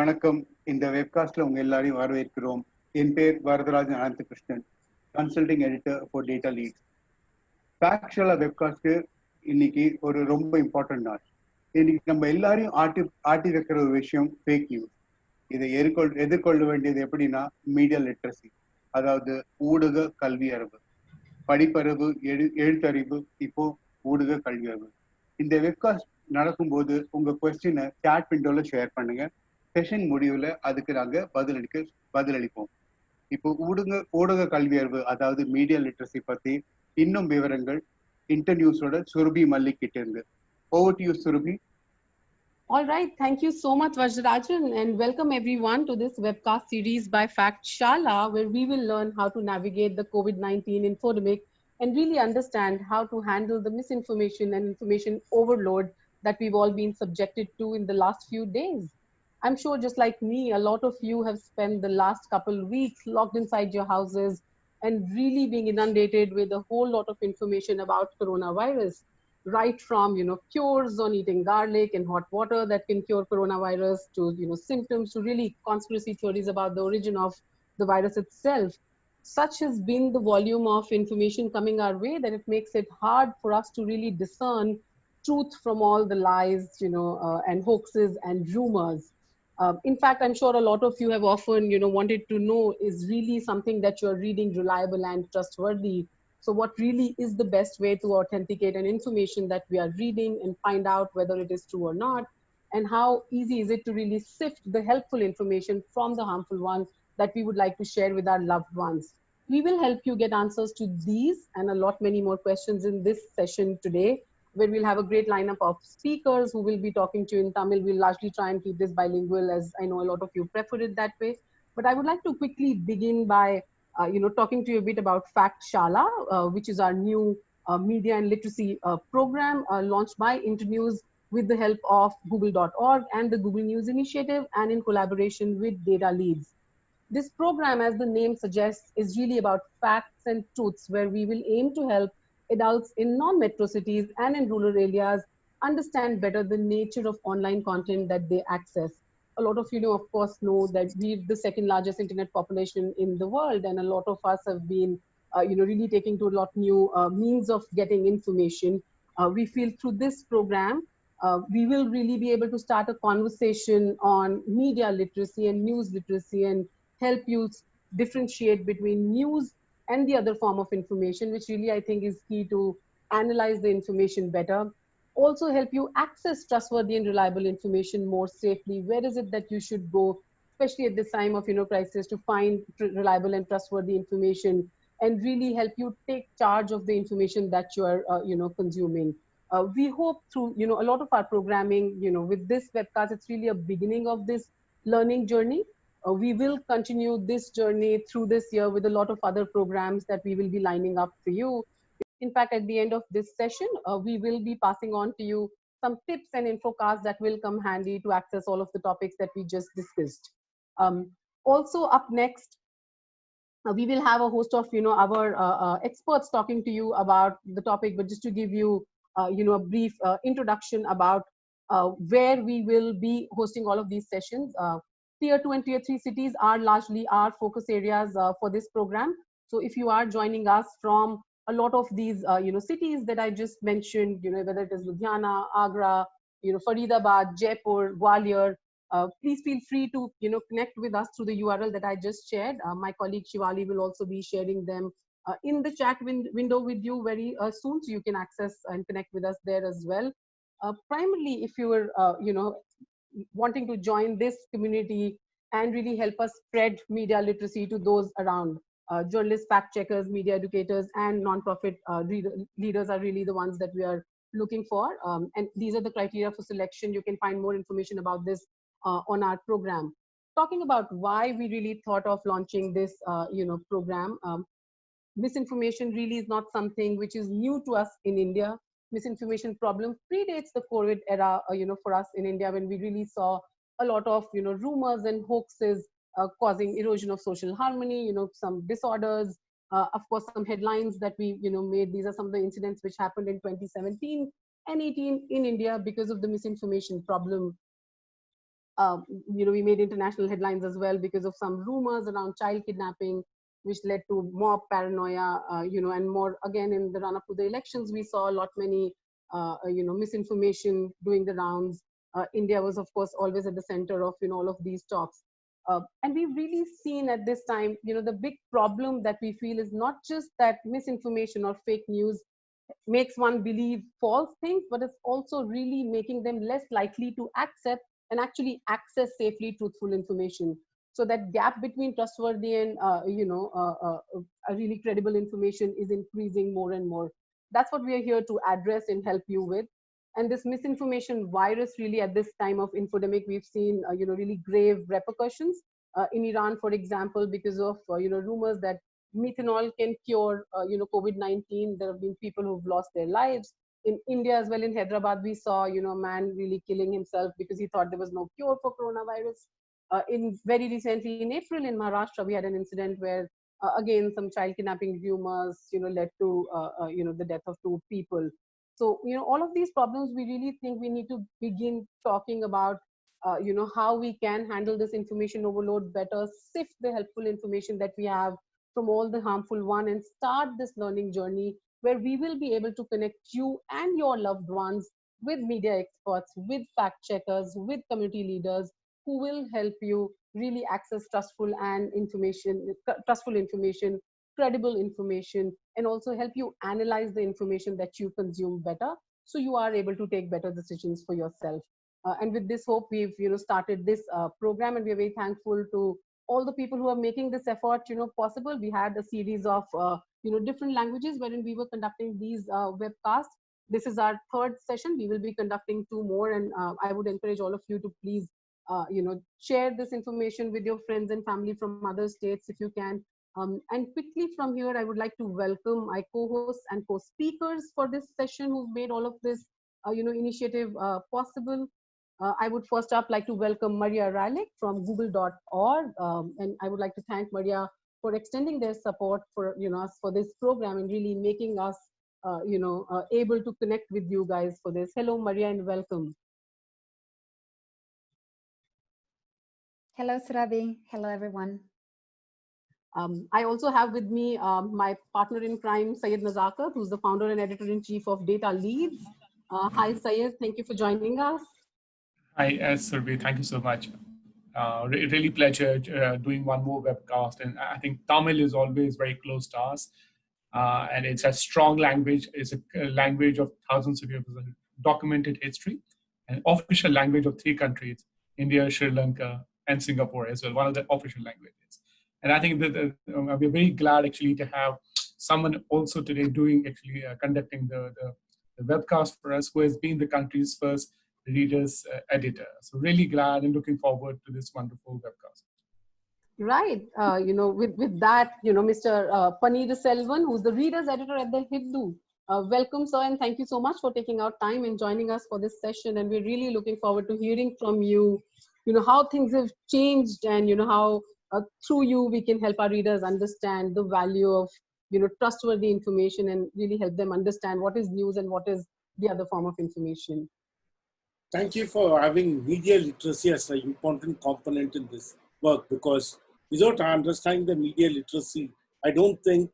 வணக்கம். இந்த வெப்காஸ்ட்ல உங்க எல்லாரையும் வரவேற்கிறோம். என் பேர் Varadarajan Ananthakrishnan, consulting editor for data leads. ஃபேக்சுவலா வெப்காஸ்ட்க்கு இன்னைக்கு ஒரு ரொம்ப இம்பார்ட்டன்ட் நாள். இன்னைக்கு நம்ம எல்லாரையும் ஆட்டி வைக்கிற ஒரு விஷயம் ஃபேக் நியூஸ். இதை எதிர்கொள்ள வேண்டியது எப்படின்னா மீடியா லிட்ரஸி, அதாவது ஊடக கல்வி அறிவு, படிப்பறிவு, எழுத்தறிவு, இப்போ ஊடக கல்வி அறிவு. இந்த வெப்காஸ்ட் நடக்கும்போது உங்க கொஸ்டினை சாட் விண்டோல ஷேர் பண்ணுங்க. செஷன் முடிவுல அதுக்கு நாங்க பதிலளிப்போம். இப்போ ஊடக கல்வி அறிவு, அதாவது மீடியா லிட்ரஸி பத்தி இன்னும் விவரங்கள் இன்டர்நியூஸோட சுரபி மல்லிக் கிட்ட இருந்து. Over to you Surabhi. All right, thank you so much, Vajrajan, and welcome everyone to this webcast series by Factshala, where we will learn how to navigate the COVID-19 infodemic and really understand how to handle the misinformation and information overload that we've all been subjected to in the last few days. I'm sure just like me, a lot of you have spent the last couple of weeks locked inside your houses and really being inundated with a whole lot of information about coronavirus, right from cures on eating garlic and hot water that can cure coronavirus to symptoms, to really conspiracy theories about the origin of the virus itself. Such has been the volume of information coming our way that it makes it hard for us to really discern truth from all the lies, and hoaxes and rumors. In fact, I'm sure a lot of you have often, wanted to know, is really something that you're reading reliable and trustworthy? So what really is the best way to authenticate an information that we are reading and find out whether it is true or not? And how easy is it to really sift the helpful information from the harmful ones that we would like to share with our loved ones? We will help you get answers to these and a lot many more questions in this session today, where we'll have a great lineup of speakers who will be talking to you in Tamil. We'll largely try and keep this bilingual, as I know a lot of you prefer it that way. But I would like to quickly begin by talking to you a bit about Factshala, which is our new media and literacy program launched by Internews with the help of Google.org and the Google News Initiative, and in collaboration with Data Leads. This program, as the name suggests, is really about facts and truths, where we will aim to help adults in non-metro cities and in rural areas understand better the nature of online content that they access. A lot of you, of course, know that we're the second largest internet population in the world, and a lot of us have been, really taking to a lot new means of getting information. We feel through this program, we will really be able to start a conversation on media literacy and news literacy, and help you differentiate between news and the other form of information, which really I think is key to analyze the information better. Also help you access trustworthy and reliable information more safely. Where is it that you should go, especially at this time of crisis, to find reliable and trustworthy information, and really help you take charge of the information that you are consuming. We hope through a lot of our programming, with this webcast, it's really a beginning of this learning journey. We will continue this journey through this year with a lot of other programs that we will be lining up for you. In fact, at the end of this session, we will be passing on to you some tips and infocasts that will come handy to access all of the topics that we just discussed. Also up next, we will have a host of our experts talking to you about the topic, but just to give you a brief introduction about where we will be hosting all of these sessions. Tier 2 and Tier 3 cities are largely our focus areas for this program. So if you are joining us from a lot of these cities that I just mentioned, whether it is Ludhiana, Agra, Faridabad, Jaipur, Gwalior, please feel free to connect with us through the URL that I just shared. My colleague Shivali will also be sharing them in the chat window with you very soon, so you can access and connect with us there as well. Primarily, if you were wanting to join this community and really help us spread media literacy to those around, journalists, fact checkers, media educators, and nonprofit leaders are really the ones that we are looking for. And these are the criteria for selection. You can find more information about this on our program. Talking about why we really thought of launching this program. Misinformation really is not something which is new to us in India. Misinformation problem predates the COVID era, for us in India, when we really saw a lot of, rumors and hoaxes causing erosion of social harmony, some disorders, of course, some headlines that we, made. These are some of the incidents which happened in 2017 and 18 in India because of the misinformation problem. We made international headlines as well because of some rumors around child kidnapping, which led to mob paranoia, and more. Again, in the run up to the elections, we saw a lot many, misinformation doing the rounds. India was, of course, always at the center of, all of these talks. And we've really seen at this time, the big problem that we feel is not just that misinformation or fake news makes one believe false things, but it's also really making them less likely to accept and actually access safely truthful information. So that gap between trustworthy and a really credible information is increasing more and more. That's what we are here to address and help you with. And this misinformation virus, really, at this time of infodemic, we've seen really grave repercussions in Iran, for example, because of rumors that methanol can cure COVID-19. There have been people who've lost their lives. In India as well, in Hyderabad, we saw a man really killing himself because he thought there was no cure for coronavirus. In very recently, in April, in Maharashtra, we had an incident where again some child kidnapping rumors led to the death of 2 people. So all of these problems, we really think we need to begin talking about how we can handle this information overload better, sift the helpful information that we have from all the harmful one, and start this learning journey where we will be able to connect you and your loved ones with media experts, with fact checkers, with community leaders who will help you really access trustful information, credible information, and also help you analyze the information that you consume better, so you are able to take better decisions for yourself. And with this hope, we've started this program, and we're very thankful to all the people who are making this effort possible. We had a series of different languages wherein we were conducting these webcasts. This is our third session. We will be conducting 2 more, and I would encourage all of you to please share this information with your friends and family from other states if you can. And quickly from here, I would like to welcome my co-hosts and co-speakers for this session who've made all of this initiative possible. I would first up like to welcome Maria Ralick from google.org. And I would like to thank Maria for extending their support for us for this program and really making us able to connect with you guys for this. Hello, Maria, and welcome. Hello, Surabhi. Hello, everyone. I also have with me my partner in crime, Syed Nazakat, who's the founder and editor-in-chief of Data Leads. Hi, Syed. Thank you for joining us. Hi, Surabhi. Thank you so much. Really pleasure doing one more webcast. And I think Tamil is always very close to us. And it's a strong language. It's a language of thousands of years of documented history, and official language of 3 countries, India, Sri Lanka, and Singapore as well, one of the official languages. And I think that we're very glad actually to have someone also today conducting the webcast for us, who has been the country's first readers editor. So really glad and looking forward to this wonderful webcast. Right. With that, Mr. Paneer Selvan, who's the readers editor at the Hindu. Welcome, sir, and thank you so much for taking out time and joining us for this session. And we're really looking forward to hearing from you, how things have changed, and how through you we can help our readers understand the value of trustworthy information and really help them understand what is news and what is the other form of information. Thank you for having media literacy as an important component in this work, because without understanding the media literacy, I don't think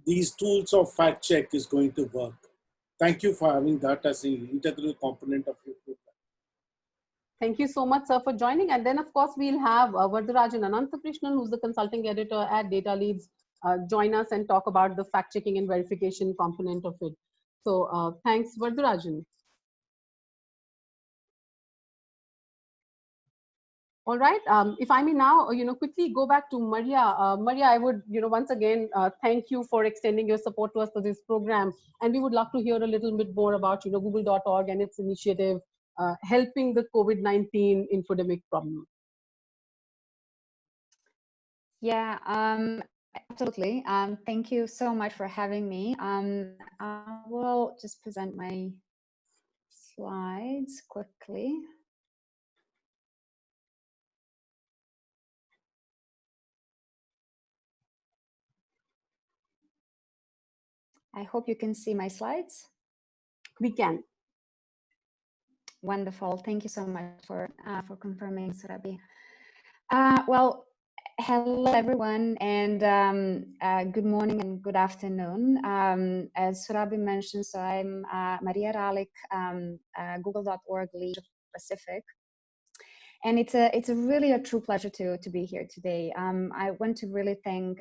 these tools of fact check is going to work. Thank you for having that as an integral component of your program. Thank you so much, sir, for joining. And then, of course, we'll have Vardarajan Ananthakrishnan, who's the consulting editor at Data Leads, join us and talk about the fact-checking and verification component of it. So thanks, Vardarajan. All right. If I may now, quickly go back to Maria. Maria, I would, once again, thank you for extending your support to us for this program. And we would love to hear a little bit more about, google.org and its initiative helping the COVID-19 infodemic problem. Yeah, absolutely. Thank you so much for having me. I will just present my slides quickly. I hope you can see my slides. We can. Wonderful. Thank you so much for confirming, Surabhi. Well, hello everyone, and good morning and good afternoon. As Surabhi mentioned, so I'm Maria Ralik, Google.org lead Pacific. And it's really a true pleasure to be here today. I want to really thank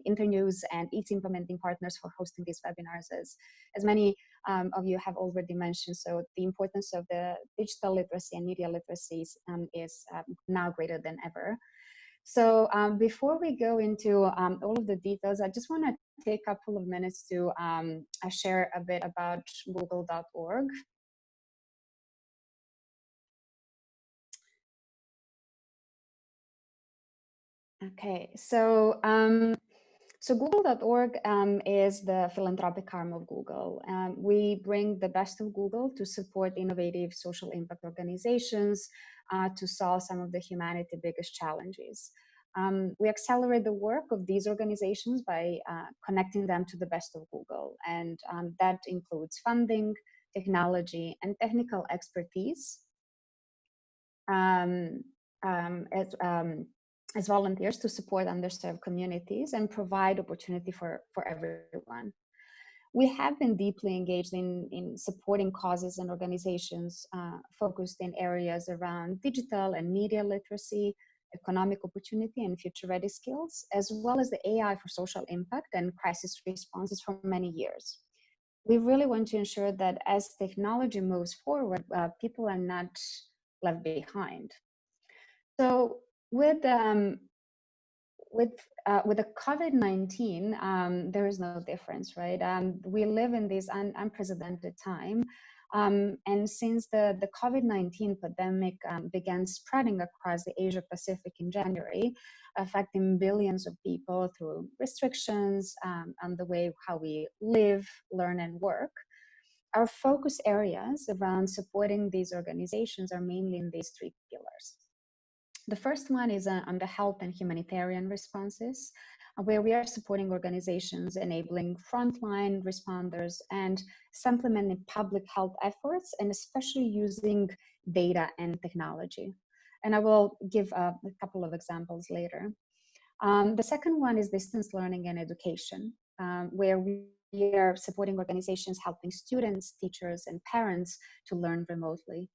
Internews and its implementing partners for hosting these webinars, as many of you have already mentioned. So the importance of the digital literacy and media literacy is now greater than ever. So before we go into all of the details, I just want to take a couple of minutes to share a bit about Google.org. Okay, so Google.org is the philanthropic arm of Google. We bring the best of Google to support innovative social impact organizations to solve some of the humanity's biggest challenges. We accelerate the work of these organizations by connecting them to the best of Google, and that includes funding, technology, and technical expertise. As volunteers to support underserved communities and provide opportunity for everyone. We have been deeply engaged in supporting causes and organizations focused in areas around digital and media literacy, economic opportunity and future-ready skills, as well as the AI for social impact and crisis responses for many years. We really want to ensure that as technology moves forward, people are not left behind. So with the COVID-19, there is no difference, right? We live in this unprecedented time. And since the COVID-19 pandemic began spreading across the Asia Pacific in January, affecting billions of people through restrictions on the way how we live, learn, and work, our focus areas around supporting these organizations are mainly in these three pillars. The first one is on the health and humanitarian responses, where we are supporting organizations enabling frontline responders and supplementing public health efforts, and especially using data and technology. And I will give a couple of examples later. The second one is distance learning and education, where we are supporting organizations helping students, teachers, and parents to learn remotely.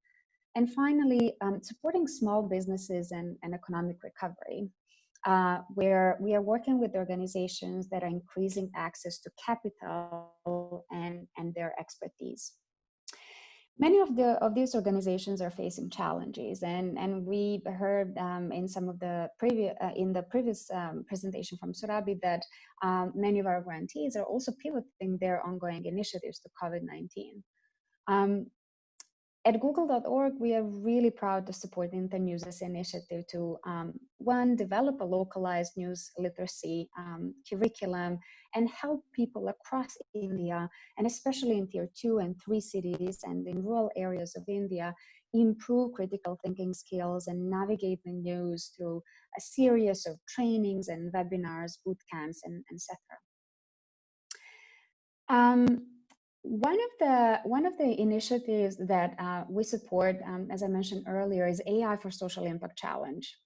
And finally, supporting small businesses and economic recovery, where we are working with organizations that are increasing access to capital and their expertise. Many of these organizations are facing challenges, and we heard in some of the previous presentation from Surabhi that many of our grantees are also pivoting their ongoing initiatives to COVID-19. At Google.org, we are really proud to support Internews' initiative to, one, develop a localized news literacy curriculum and help people across India, and especially in tier 2 and 3 cities and in rural areas of India, improve critical thinking skills and navigate the news through a series of trainings and webinars, boot camps, and etc. One of the initiatives that we support, as I mentioned earlier, is AI for Social Impact Challenge.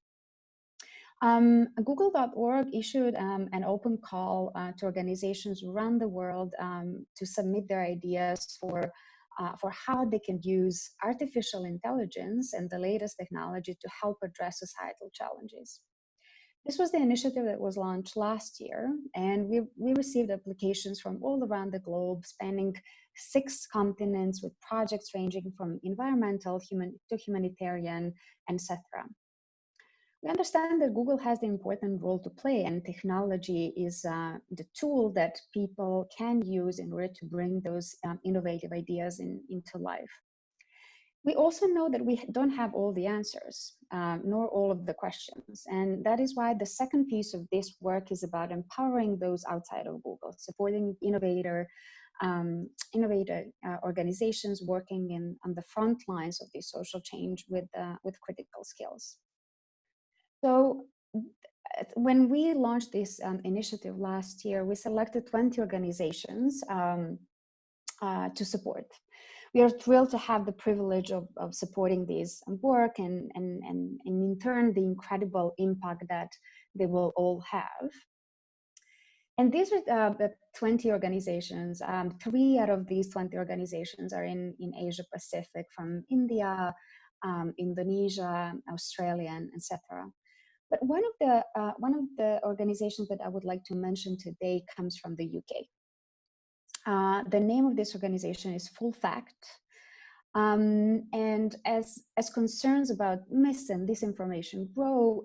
Google.org issued an open call to organizations around the world to submit their ideas for how they can use artificial intelligence and the latest technology to help address societal challenges. This was the initiative that was launched last year, and we received applications from all around the globe, spanning 6 continents, with projects ranging from environmental, to humanitarian, etc. We understand that Google has the important role to play, and technology is the tool that people can use in order to bring those innovative ideas into life. We also know that we don't have all the answers, nor all of the questions. And that is why the second piece of this work is about empowering those outside of Google, supporting innovator organizations working on the front lines of this social change with critical skills. So when we launched this initiative last year, we selected 20 organizations to support. We are thrilled to have the privilege of supporting this work and in turn the incredible impact that they will all have. And these are the 20 organizations. 3 out of these 20 organizations are in Asia Pacific, from India, Indonesia, Australia, etc. But one of the organizations that I would like to mention today comes from the UK. The name of this organization is Full Fact. And as concerns about mis and disinformation grow,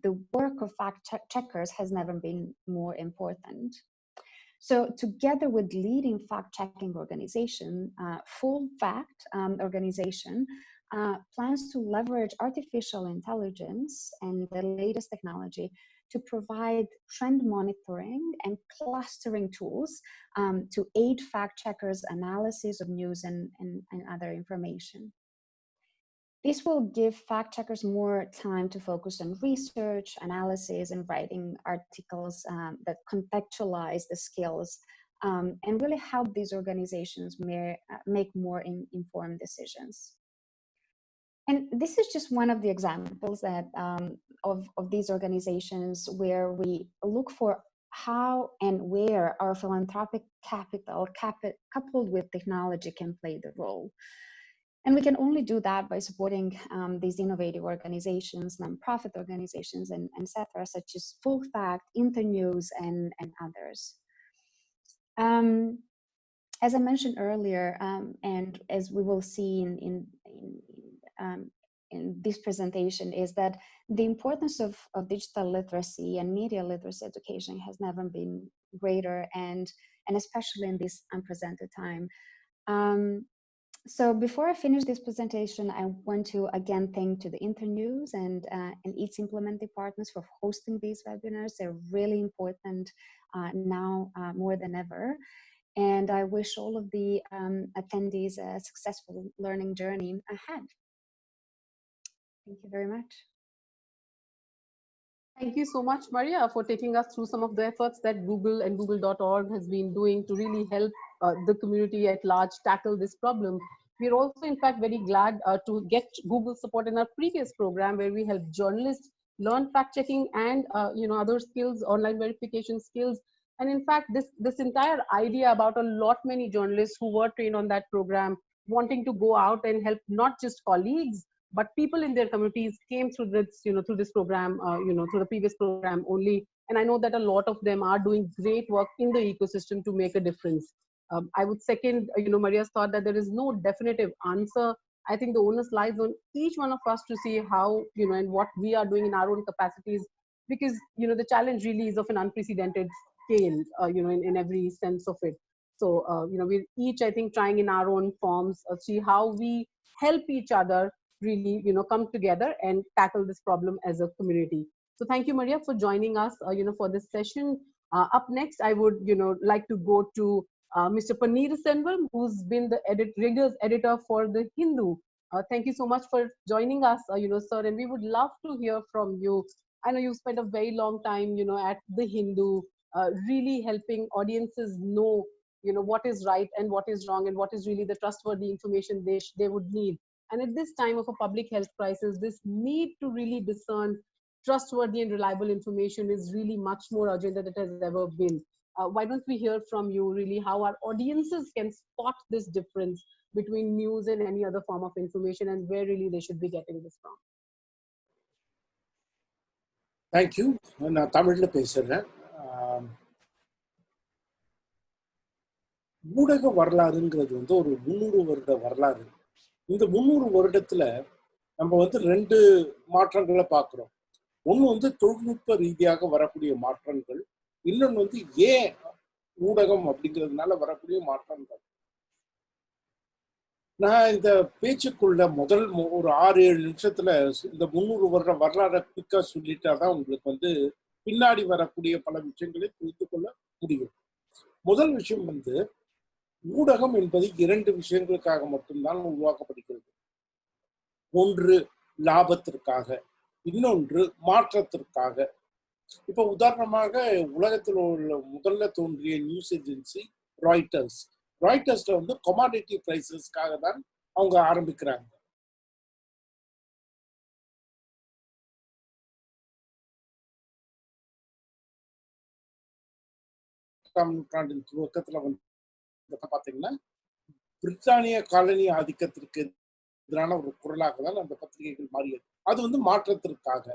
the work of fact checkers has never been more important. So together with leading fact-checking organization, Full Fact organization plans to leverage artificial intelligence and the latest technology to provide trend monitoring and clustering tools to aid fact-checkers' analysis of news and other information. This will give fact-checkers more time to focus on research, analysis, and writing articles that contextualize the skills and really help these organizations make more informed decisions. And this is just one of the examples that of these organizations where we look for how and where our philanthropic capital coupled with technology can play the role. And we can only do that by supporting these innovative organizations, nonprofit organizations, and etc., such as Full Fact, Internews, and others. As I mentioned earlier, and as we will see in this presentation, is that the importance of digital literacy and media literacy education has never been greater, and especially in this unprecedented time. So before I finish this presentation, I want to again thank to the Internews and its implementing partners for hosting these webinars. They're really important now more than ever. And I wish all of the attendees a successful learning journey ahead. Thank you very much. Thank you so much, Maria, for taking us through some of the efforts that Google and Google.org has been doing to really help the community at large tackle this problem. We're also, in fact, very glad to get Google support in our previous program, where we helped journalists learn fact-checking and other skills, online verification skills. And in fact, this entire idea about a lot many journalists who were trained on that program wanting to go out and help not just colleagues, but people in their communities came through this, through this program, through the previous program only. And I know that a lot of them are doing great work in the ecosystem to make a difference. I would second, Maria's thought that there is no definitive answer. I think the onus lies on each one of us to see how, and what we are doing in our own capacities, because, the challenge really is of an unprecedented scale, in every sense of it. So, we're each, I think, trying in our own forms, see how we help each other really, come together and tackle this problem as a community. So thank you, Maria, for joining us, for this session. Up next, I would, like to go to Mr. Paneerselvam, who's been the rigors editor for The Hindu. Thank you so much for joining us, sir, and we would love to hear from you. I know you've spent a very long time, at The Hindu, really helping audiences know, what is right and what is wrong and what is really the trustworthy information they would need. And at this time of a public health crisis, this need to really discern trustworthy and reliable information is really much more urgent than it has ever been. Why don't we hear from you really how our audiences can spot this difference between news and any other form of information, and where really they should be getting this from? Thank you. நான் தமிழ்ல பேசுறேன். ஊடக வரலாறுங்கிறது ஒரு 300 வருட வரலாறு. இந்த 300 வருடத்துல நம்ம 2 மாற்றங்களை பார்க்கிறோம். ஒன்று தொழில்நுட்ப ரீதியாக வரக்கூடிய மாற்றங்கள், இன்னொன்று ஏன் ஊடகம் அப்படிங்கிறதுனால வரக்கூடிய மாற்றங்கள். நான் இந்த பேச்சுக்குள்ள முதல் ஒரு 6-7 நிமிஷத்துல இந்த 300 வருட வரலாறை பிக்கா சொல்லிட்டாதான் உங்களுக்கு பின்னாடி வரக்கூடிய பல விஷயங்களை புரிந்து கொள்ள முடியும். முதல் விஷயம் ஊடகம் என்பது 2 விஷயங்களுக்காக மட்டும்தான் உருவாக்கப்படுகிறது. ஒன்று லாபத்திற்காக, இன்னொன்று மாற்றத்திற்காக. இப்ப உதாரணமாக உலகத்தில் உள்ள முதல்ல தோன்றிய நியூஸ் ஏஜென்சி ராய்ட்டர்ஸ். ராய்டர்ஸ்ல வந்து கமாடிட்டி பிரைசஸ்க்காக தான் அவங்க ஆரம்பிக்கிறாங்க. நூற்றாண்டின் துவக்கத்துல வந்து பாத்தீங்கன்னா பிரித்தானிய காலனி ஆதிக்கத்திற்கு எதிரான ஒரு குரலாக தான் அந்த பத்திரிகைகள் மாறியது. அது வந்து மாற்றத்திற்காக.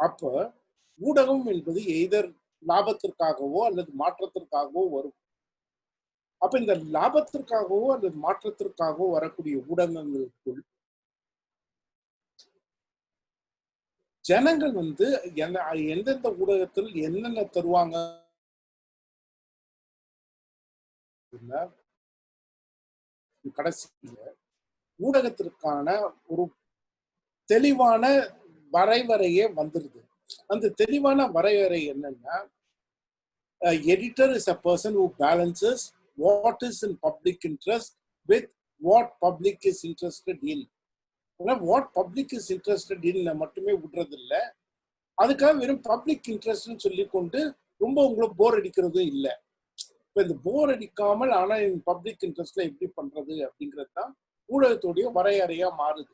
அப்ப ஊடகம் என்பது எய்தர் லாபத்திற்காகவோ அல்லது மாற்றத்திற்காகவோ வரும். அப்ப இந்த லாபத்திற்காகவோ அல்லது மாற்றத்திற்காகவோ வரக்கூடிய ஊடகங்களுக்குள் ஜனங்கள் வந்து எந்தெந்த ஊடகத்தில் என்னென்ன தருவாங்க கடைசியில ஊடகத்திற்கான ஒரு தெளிவான வரைவரையே வந்துருது. அந்த தெளிவான வரைவரை என்னன்னா, editor is a person who balances what is in public interest with what public is interested in. what public is interested in மட்டுமே விடுறது இல்லை, அதுக்காக வெறும் பப்ளிக் இன்ட்ரெஸ்ட்னு சொல்லி கொண்டு ரொம்ப உங்களுக்கு போர் அடிக்கிறதும் இல்லை. இப்போ இந்த போர் அடிக்காமல் ஆனால் பப்ளிக் இன்ட்ரெஸ்ட்ல எப்படி பண்றது அப்படிங்கிறது தான் ஊடகத்துடைய வரையறையா மாறுது.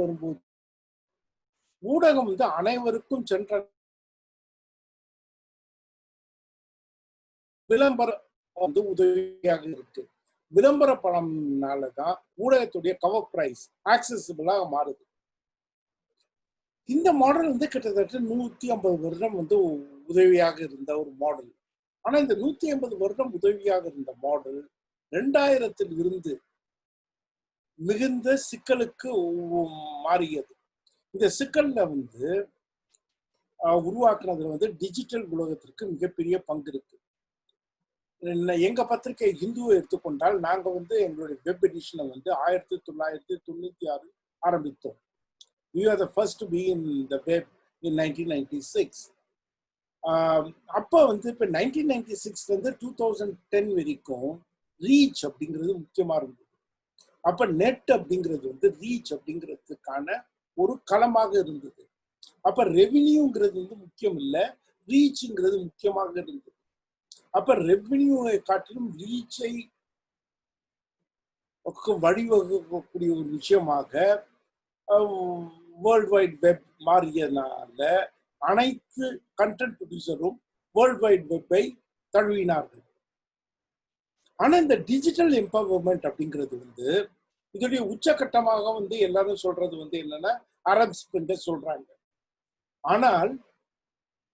வரும்போது ஊடகம் வந்து அனைவருக்கும் சென்ற விளம்பரம் வந்து உதவியாக இருக்கு. விளம்பர பணம்னாலதான் ஊடகத்துடைய கவர் பிரைஸ் ஆக்சசிபிளாக மாறுது. இந்த மாடல் வந்து கிட்டத்தட்ட 150 வருடம் வந்து உதவியாக இருந்த ஒரு மாடல். ஆனா இந்த 150 வருடம் உதவியாக இருந்த மாடல் 2000 இருந்து மிகுந்த சிக்கலுக்கு மாறியது. இந்த சிக்கல்ல வந்து உருவாக்குனதுல வந்து டிஜிட்டல் உலகத்திற்கு மிகப்பெரிய பங்கு இருக்கு. எங்க பத்திரிகை ஹிந்துவை எடுத்துக்கொண்டால் நாங்க வந்து எங்களுடைய வெப் எடிஷனை வந்து 1996 ஆரம்பித்தோம். We are the first to be in the web in 1996. அப்போ வந்து இப்போ 1996 இருந்து 2010 வரைக்கும் ரீச் அப்படிங்கிறது முக்கியமா இருந்தது. அப்ப நெட் அப்படிங்கிறது வந்து ரீச் அப்படிங்கிறதுக்கான ஒரு களமாக இருந்தது. அப்ப ரெவென்யூங்கிறது வந்து முக்கியம் இல்லை, ரீச்ங்கிறது முக்கியமாக இருந்தது. அப்ப ரெவென்யூவை காட்டிலும் ரீச்சை வழிவகுக்கக்கூடிய ஒரு விஷயமாக வேர்ல்ட் வைட் வெப் மாறியதுனால அனைத்து கண்டென்ட் ப்ரொடியூசரும் வேர்ல்ட் வைட் வெப்பை தழுவினார்கள். ஆனா இந்த டிஜிட்டல் எம்பவர்மெண்ட் அப்படிங்கிறது வந்து இதோடைய உச்சகட்டமாக வந்து எல்லாரும் சொல்றது வந்து என்னன்னா அரப் ஸ்பிரிங்கை சொல்றாங்க. ஆனால்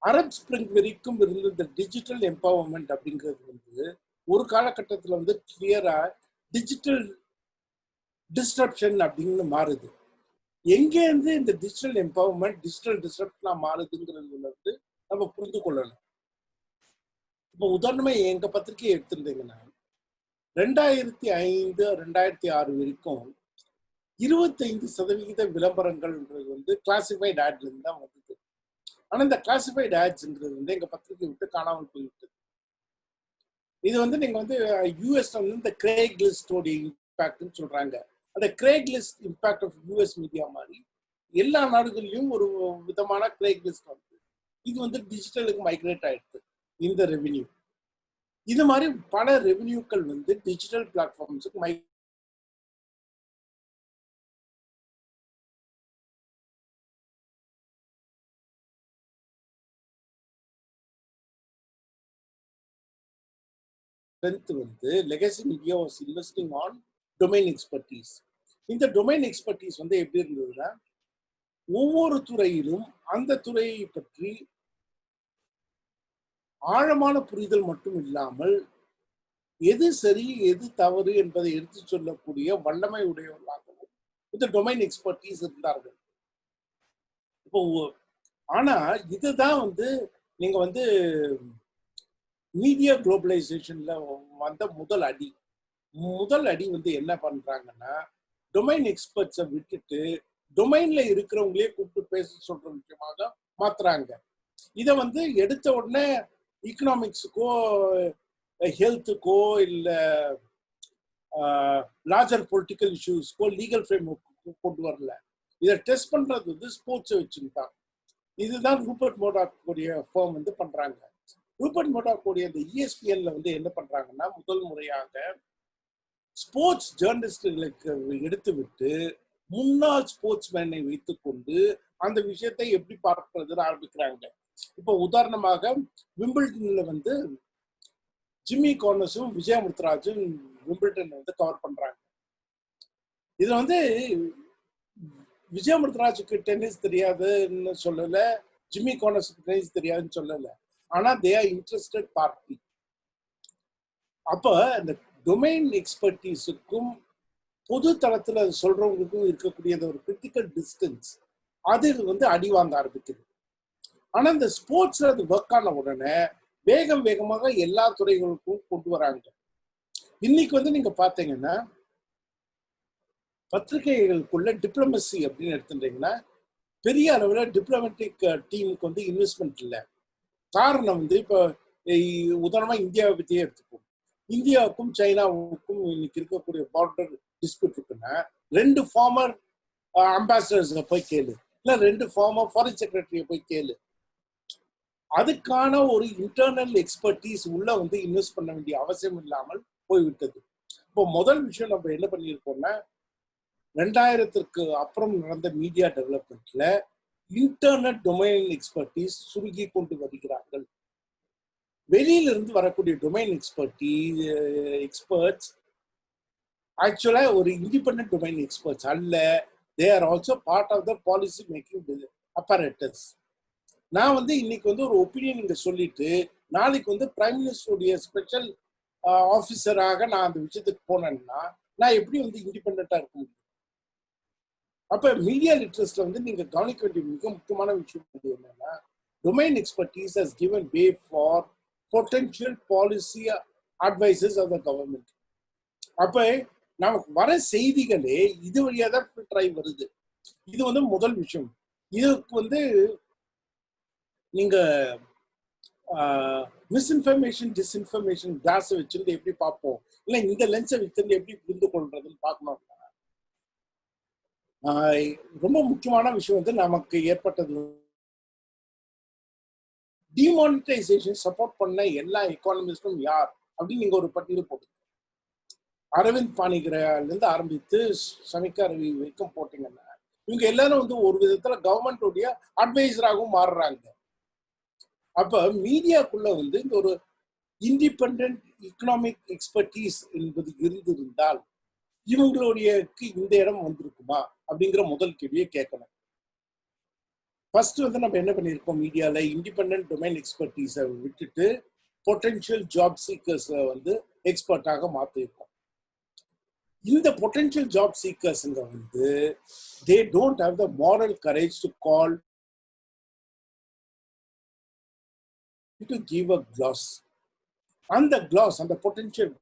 அரப் ஸ்பிரிங் வரைக்கும் இருந்த இந்த டிஜிட்டல் எம்பவர்மெண்ட் அப்படிங்கிறது வந்து ஒரு காலகட்டத்தில் வந்து கிளியரா டிஜிட்டல் டிஸ்ட்ரப்ஷன் அப்படின்னு மாறுது. எங்கேருந்து இந்த டிஜிட்டல் எம்பவர்மெண்ட் டிஜிட்டல் டிஸ்ட்ரப்ஷனா மாறுதுங்கிறது வந்து நம்ம புரிந்து கொள்ளணும். இப்போ உதாரணமா எங்க பத்திரிகையை எடுத்துட்டீங்கன்னா 2005 2006 வரைக்கும் 25% விளம்பரங்கள்ன்றது வந்து கிளாசிஃபைட் ஆட்ல இருந்து தான் வந்தது. ஆனா இந்த கிளாசிஃபைட் ஆட்ஸ்ங்கிறது வந்து எங்க பத்திரிகை விட்டு காணாமல் போயிட்டு. இது வந்து நீங்க வந்து யூஎஸ்ல வந்து இந்த கிரேக் லிஸ்டோடைய இம்பாக்ட்னு சொல்றாங்க. அந்த Craigslist impact of US media மாதிரி எல்லா நாடுகளிலும் ஒரு விதமான கிரேக் லிஸ்ட் வந்து இது வந்து டிஜிட்டலுக்கு மைக்ரேட் ஆயிடுது. இந்த ரெவென்யூ இது மாதிரி பல ரெவென்யூக்கள் வந்து டிஜிட்டல் பிளாட்ஃபார்ம்ஸுக்கு வந்து legacy media was investing on domain expertise. இந்த டொமைன் எக்ஸ்பர்டீஸ் வந்து எப்படி இருந்ததுன்னா ஒவ்வொரு துறையிலும் அந்த துறையை பற்றி ஆழமான புரிதல் மட்டும் இல்லாமல் எது சரி எது தவறு என்பதை எடுத்து சொல்லக்கூடிய வல்லமை உடையவர்களாகவும் இந்த டொமைன் எக்ஸ்பர்டீஸ் இருந்தார்கள். இப்போ ஆனா இதுதான் வந்து நீங்க வந்து மீடியா குளோபலைசேஷன்ல வந்த முதல் அடி வந்து என்ன பண்றாங்கன்னா டொமைன் எக்ஸ்பர்ட்ஸை விட்டுட்டு டொமைன்ல இருக்கிறவங்களே கூப்பிட்டு பேச சொல்ற விஷயமாக மாத்துறாங்க. இதை வந்து எடுத்த உடனே ஈக்கனாமிக்ஸுக்கோ ஹெல்த்துக்கோ இல்லை லார்ஜர் பொலிட்டிக்கல் இஷ்யூஸ்க்கோ லீகல் ஃப்ரேம்வொர்க்கு கொண்டு வரல. இதை டெஸ்ட் பண்றது வந்து ஸ்போர்ட்ஸை வச்சுக்கிட்டான். இதுதான் ரூபர்ட் மோர்டாக் உடைய ஃபர்ம் வந்து பண்றாங்க. ரூபர்ட் மர்டாக் கூடிய இந்த ESPNல வந்து என்ன பண்றாங்கன்னா முதல் முறையாக ஸ்போர்ட்ஸ் ஜேர்னலிஸ்டுகளுக்கு எடுத்து விட்டு முன்னாள் ஸ்போர்ட்ஸ்மேனை வைத்துக்கொண்டு அந்த விஷயத்தை எப்படி பார்க்கறதுன்னு ஆரம்பிக்கிறாங்க. இப்போ உதாரணமாக விம்பிள்டன்ல வந்து ஜிம்மி கார்னஸும் விஜயமுத்துராஜும் விம்பிள்டன் வந்து கவர் பண்றாங்க. இதுல வந்து விஜயமுத்துராஜுக்கு டென்னிஸ் தெரியாதுன்னு சொல்லல, ஜிம்மி கார்னஸுக்கு டென்னிஸ் தெரியாதுன்னு சொல்லல. ஆனா தே ஆர் இன்ட்ரெஸ்டட் பார்ட்டி. அப்ப இந்த டொமைன் எக்ஸ்பர்டீஸுக்கும் பொது தளத்துல சொல்றவங்களுக்கும் இருக்கக்கூடிய ஒரு கிரிட்டிக்கல் டிஸ்டன்ஸ் அது வந்து அடி வாங்க ஆரம்பிக்குது. ஆனா இந்த ஸ்போர்ட்ஸ்ல அது ஒர்க் ஆன உடனே வேகமாக எல்லா துறைகளுக்கும் கொண்டு வராங்க. இன்னைக்கு வந்து நீங்க பாத்தீங்கன்னா பத்திரிகைகளுக்குள்ள டிப்ளமசி அப்படின்னு எடுத்துட்டீங்கன்னா பெரிய அளவுல டிப்ளமேட்டிக் டீமுக்கு வந்து இன்வெஸ்ட்மெண்ட் இல்லை. காரணம் வந்து இப்போ உதாரணமா இந்தியாவை பத்தியே எடுத்துப்போம். இந்தியாவுக்கும் சைனாவுக்கும் இன்னைக்கு இருக்கக்கூடிய பார்டர் டிஸ்பியூட் இருக்குன்னா 2 ஃபார்மர் அம்பாசிடர்ஸ் போய் கேளு, இல்ல 2 ஃபார்மர் ஃபாரின் செக்ரட்டரியை போய் கேளு. அதுக்கான ஒரு இன்டர்னல் எக்ஸ்பர்டீஸ் உள்ள வந்து இன்வெஸ்ட் பண்ண வேண்டிய அவசியம் இல்லாமல் போய்விட்டது. இப்போ முதல் விஷயம் நம்ம என்ன பண்ணியிருக்கோம்னா 2000க்கு அப்புறம் நடந்த மீடியா டெவலப்மெண்ட்ல இன்டர்நெட் டொமைன் எக்ஸ்பர்டீஸ் சுருங்கி கொண்டு வருகிறார்கள். வெளியிலிருந்து வரக்கூடிய டொமைன் எக்ஸ்பர்ட்ஸ் ஆக்சுவலா ஒரு இண்டிபெண்டன்ட் டொமைன் எக்ஸ்பர்ட்ஸ் அல்ல. They are also part of the policy making apparatus. நான் வந்து இன்னைக்கு வந்து ஒரு ஒப்பீனியன் இங்க சொல்லிட்டு நாளைக்கு வந்து பிரைம் மினிஸ்டருடைய ஸ்பெஷல் ஆஃபீஸராக நான் அந்த விஷயத்துக்கு போனேன்னா நான் எப்படி வந்து இண்டிபெண்டா இருக்க முடியும்? அப்ப மீடியா லிட்ரஸில் வந்து நீங்க கவனிக்க வேண்டிய மிக முக்கியமான விஷயம் வந்து என்னன்னா domain expertise has given way for potential policy advices of the government. அப்ப நமக்கு வர செய்திகளே இது வழியா தான் ஃபில்டர் ஆகி வருது. இது வந்து முதல் விஷயம். இதுக்கு வந்து நீங்க மிஸ்இன்ஃபர்மேஷன் டிஸ்இன்ஃபர்மேஷன் கிளாஸை வச்சிருந்து எப்படி பார்ப்போம், இல்லை இந்த லென்ஸை வச்சிருந்து எப்படி புரிந்து கொள்றதுன்னு பார்க்கணும்னா ரொம்ப முக்கியமான விஷயம் வந்து நமக்கு ஏற்பட்டது டிமானிட்டைசேஷன் சப்போர்ட் பண்ண எல்லா எக்கானமிஸ்டும் யார் அப்படின்னு நீங்க ஒரு பட்டியல் போட்டு அரவிந்த் பாணிகிராலேருந்து ஆரம்பித்து சமிகா ரவி வரைக்கும் போட்டீங்கன்னா இவங்க எல்லாரும் வந்து ஒரு விதத்துல கவர்மெண்டோடைய அட்வைசராகவும் மாறுறாங்க. அப்ப மீடியாக்குள்ள வந்து இந்த ஒரு இண்டிபெண்டன்ட் எக்கனாமிக் எக்ஸ்பர்டீஸ் என்பது இருந்திருந்தால் இவங்களுடைய இந்த இடம் வந்திருக்குமா அப்படிங்கிற முதல் கேள்வியை கேட்கணும். ஃபர்ஸ்ட் வந்து நம்ம என்ன பண்ணியிருக்கோம், மீடியால இண்டிபெண்டன்ட் டொமைன் எக்ஸ்பர்டீஸை விட்டுட்டு பொட்டென்ஷியல் ஜாப் சீக்கர்ஸை வந்து எக்ஸ்பர்ட்டாக மாற்றிருக்கோம். இந்த பொட்டென்ஷியல் ஜாப் சீக்கர்ஸுங்க வந்து they don't have the moral courage to call to give a class. அந்த கிளாஸ், அந்த பொட்டென்ஷியல்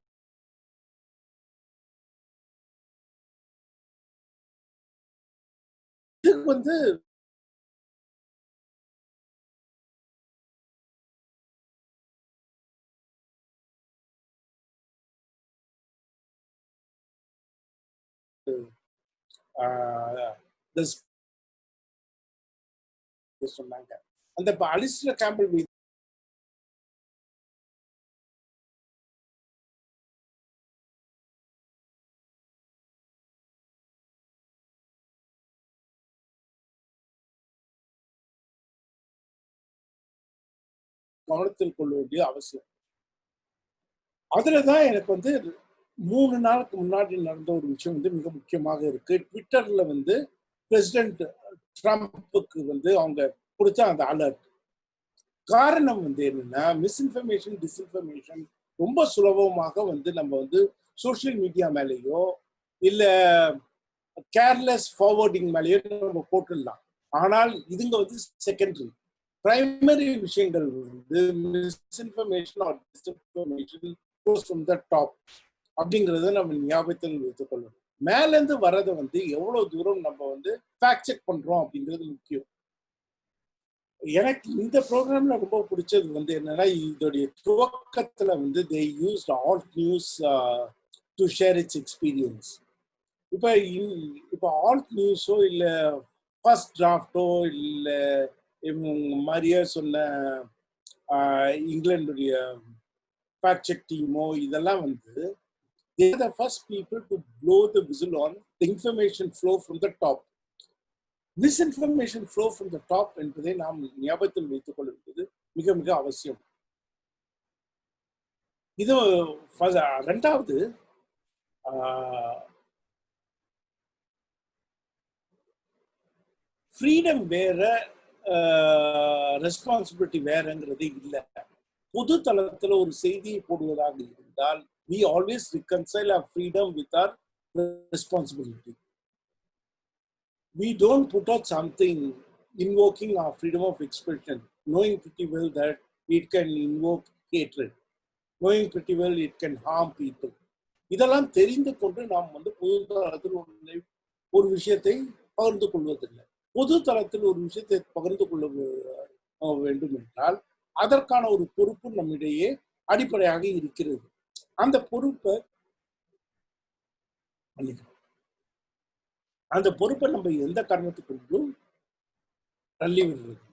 இதுக்கு வந்து சொன்னாங்க. அந்த அலிஸ்டர் கேம்பல் கவனத்தில் கொள்ள வேண்டிய அவசியம். அதுலதான் எனக்கு வந்து 3 நாளுக்கு முன்னாடி நடந்த ஒரு விஷயம் வந்து மிக முக்கியமாக இருக்கு. ட்விட்டர்ல வந்து பிரசிடென்ட் ட்ரம்ப்புக்கு வந்து அவங்க கொடுத்த அந்த அலர்ட் காரணம் வந்து என்னன்னா மிஸ்இன்ஃபர்மேஷன் டிஸ்இன்ஃபர்மேஷன் ரொம்ப சுலபமாக வந்து நம்ம வந்து சோசியல் மீடியா மேலேயோ இல்ல கேர்லெஸ் ஃபார்வர்டிங் மேலேயோ நம்ம போட்டுடலாம். ஆனால் இதுங்க வந்து செகண்டரி. பிரைமரி விஷயங்கள் வந்து misinformation or disinformation goes from the top அப்படிங்கிறத நம்ம ஞாபகத்தில் வைத்துக் கொள்ளணும். மேலேருந்து வர்றதை வந்து எவ்வளவு தூரம் நம்ம வந்து ஃபேக்ட் செக் பண்றோம் அப்படிங்கிறது முக்கியம். எனக்கு இந்த ப்ரோக்ராம்ல ரொம்ப பிடிச்சது வந்து என்னன்னா இதோடைய துவக்கத்துல வந்து they used alt news to share its experience. இப்போ alt நியூஸோ இல்லை ஃபர்ஸ்ட் டிராஃப்டோ இல்லை மாதிரியே சொன்ன இங்கிலாந்துடைய ஃபேக்ட் செக் டீமோ இதெல்லாம் வந்து they are the first people to blow the whistle on the information flow from the top. Misinformation flow from the top என்பதை நாம் ஞாபகத்தில் வைத்துக் கொள்ள வேண்டியது மிக மிக அவசியம். இது ரெண்டாவது, ஃப்ரீடம் வேற ரெஸ்பான்சிபிலிட்டி வேறங்கிறது இல்லை. பொது தளத்தில் ஒரு செய்தியை போடுவதாக இருந்தால் we always reconcile our freedom with our responsibility. We don't put out something invoking our freedom of expression, knowing pretty well that it can invoke hatred, knowing pretty well it can harm people. இதெல்லாம் தெரிந்து கொண்டு நாம் வந்து பொது தளத்தில் ஒரு விஷயத்தை பகிர்ந்து கொள்வதில்லை. பொது தளத்தில் ஒரு விஷயத்தை பகிர்ந்து கொள்ள வேண்டும் என்றால் அதற்கான ஒரு பொறுப்பு நம்மிடையே அடிப்படையாக இருக்கிறது. அந்த பொறுப்பை நம்ம எந்த காரணத்துக்கும் தள்ளி விடுறது.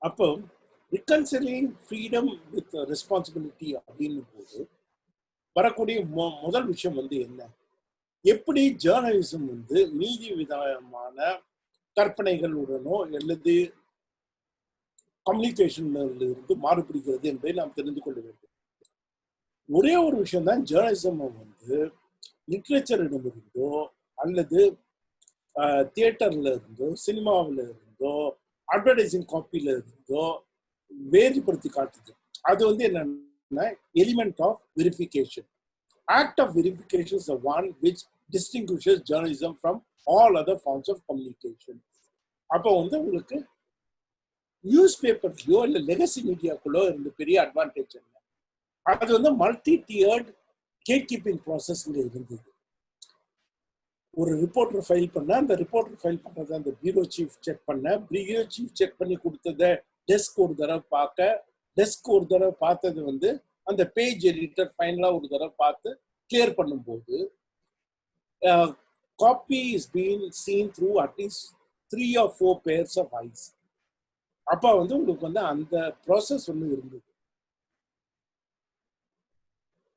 அப்போ reconciling freedom with responsibility அப்படின்னு போது வரக்கூடிய முதல் விஷயம் வந்து என்ன, எப்படி ஜேர்னலிசம் வந்து நீதி விதமான கற்பனைகளுடனோ அல்லது கம்யூனிகேஷன்ல இருந்து மாறுபடுகிறது என்பதை நாம் தெரிந்து கொள்ள வேண்டும். ஒரே ஒரு விஷயம் தான், ஜேர்னலிசம் வந்து லிட்ரேச்சரிடமிருந்தோ அல்லது தியேட்டர்ல இருந்தோ சினிமாவில இருந்தோ அட்வர்டைசிங் காப்பில இருந்தோ வேறுபடுத்தி காட்டுது. அது வந்து என்னன்னா element of verification. Act of verification is the one which distinguishes journalism from all other forms of communication. அப்போ வந்து உங்களுக்கு நியூஸ் பேப்பர்லயோ இல்லை லெகசி மீடியாக்குள்ளோ இருந்த பெரிய அட்வான்டேஜ் என்ன, அது வந்து மல்டி டியர்ட் கேட் கீப்பிங் ப்ராசஸ்ல இருந்தது. ஒரு ரிப்போர்ட்டர் ஃபைல் பண்ண, அந்த ரிப்போர்ட்டர் ஃபைல் பண்றதை அந்த பியூரோ சீஃப் செக் பண்ண, பியூரோ சீஃப் செக் பண்ணி கொடுத்ததை டெஸ்க் ஒரு தடவை பார்க்க, டெஸ்க் ஒரு தடவை பார்த்தது வந்து அந்த பேஜ் எடிட்டர் ஃபைனலா ஒரு தடவை பார்த்து கிளியர் பண்ணும்போது copy is being seen through at least 3 or 4 pairs of eyes. அப்ப வந்து உங்களுக்கு வந்து அந்த ப்ராசஸ் ஒன்று இருந்தது.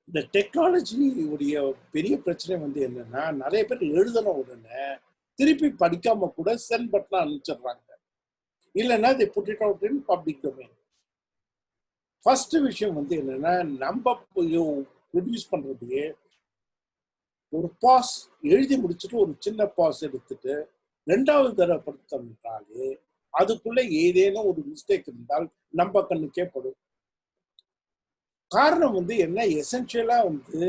இந்த டெக்னாலஜி உடைய பெரிய பிரச்சனை வந்து என்னன்னா, நிறைய பேர் எழுதின உடனே திருப்பி படிக்காம கூட சென்ட் பட்டன் அனுப்பிச்சிடுறாங்க, இல்லைன்னா they put it out in public domain. First விஷயம் வந்து என்னன்னா, நம்ம ப்ரொடியூஸ் பண்றதையே ஒரு பாஸ் எழுதி முடிச்சுட்டு ஒரு சின்ன பாஸ் எடுத்துட்டு ரெண்டாவது தடவை படுத்தாலே அதுக்குள்ள ஏதேனும் ஒரு மிஸ்டேக் இருந்தால் நம்ம கண்ணுக்கே படும். காரணம் வந்து என்ன, எசென்ஷியலா வந்து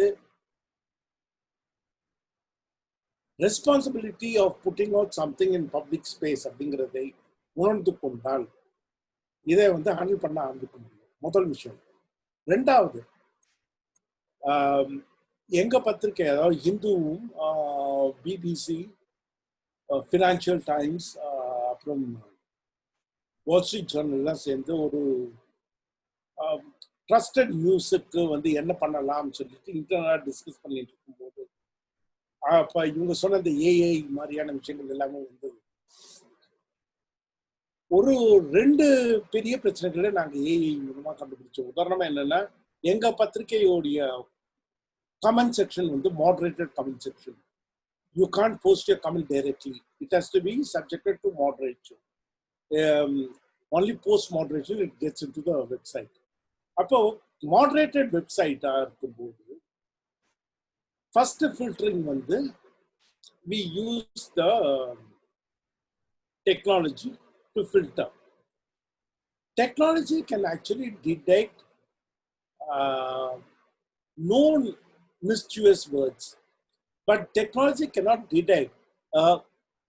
responsibility of putting out something in public space அப்படிங்கிறதை உணர்ந்து கொண்டால் இதை வந்து ஹேண்டில் பண்ண ஆரம்பிக்க முடியும். முதல் விஷயம். ரெண்டாவது, எங்க பத்திரிகை, அதாவது ஹிந்துவும் பிபிசி, ஃபினான்ஷியல் டைம்ஸ், அப்புறம் வால் ஸ்ட்ரீட் ஜர்னல்லாம் சேர்ந்து ஒரு ட்ரஸ்டட் நியூஸுக்கு வந்து என்ன பண்ணலாம்னு சொல்லிட்டு இன்டர்னலாக டிஸ்கஸ் பண்ணிட்டு இருக்கும்போது அப்போ இவங்க சொன்ன இந்த ஏஐ மாதிரியான விஷயங்கள் எல்லாமே வந்து ஒரு 2 பெரிய பிரச்சனைகளை நாங்கள் ஏஐ மூலமாக கண்டுபிடிச்சோம். உதாரணமா என்னன்னா, எங்க பத்திரிகையோடைய கமெண்ட் செக்ஷன் வந்து moderated comment section. You can't post your comment directly, it has to be subjected to moderation. Only post moderation it gets into the website. அப்போ மாடரேட்டட் வெப்சைட்டா இருக்கும்போது ஃபர்ஸ்ட் ஃபில்டரிங் வந்து we use the technology to filter. Technology can actually detect known mischievous words, but technology cannot detect a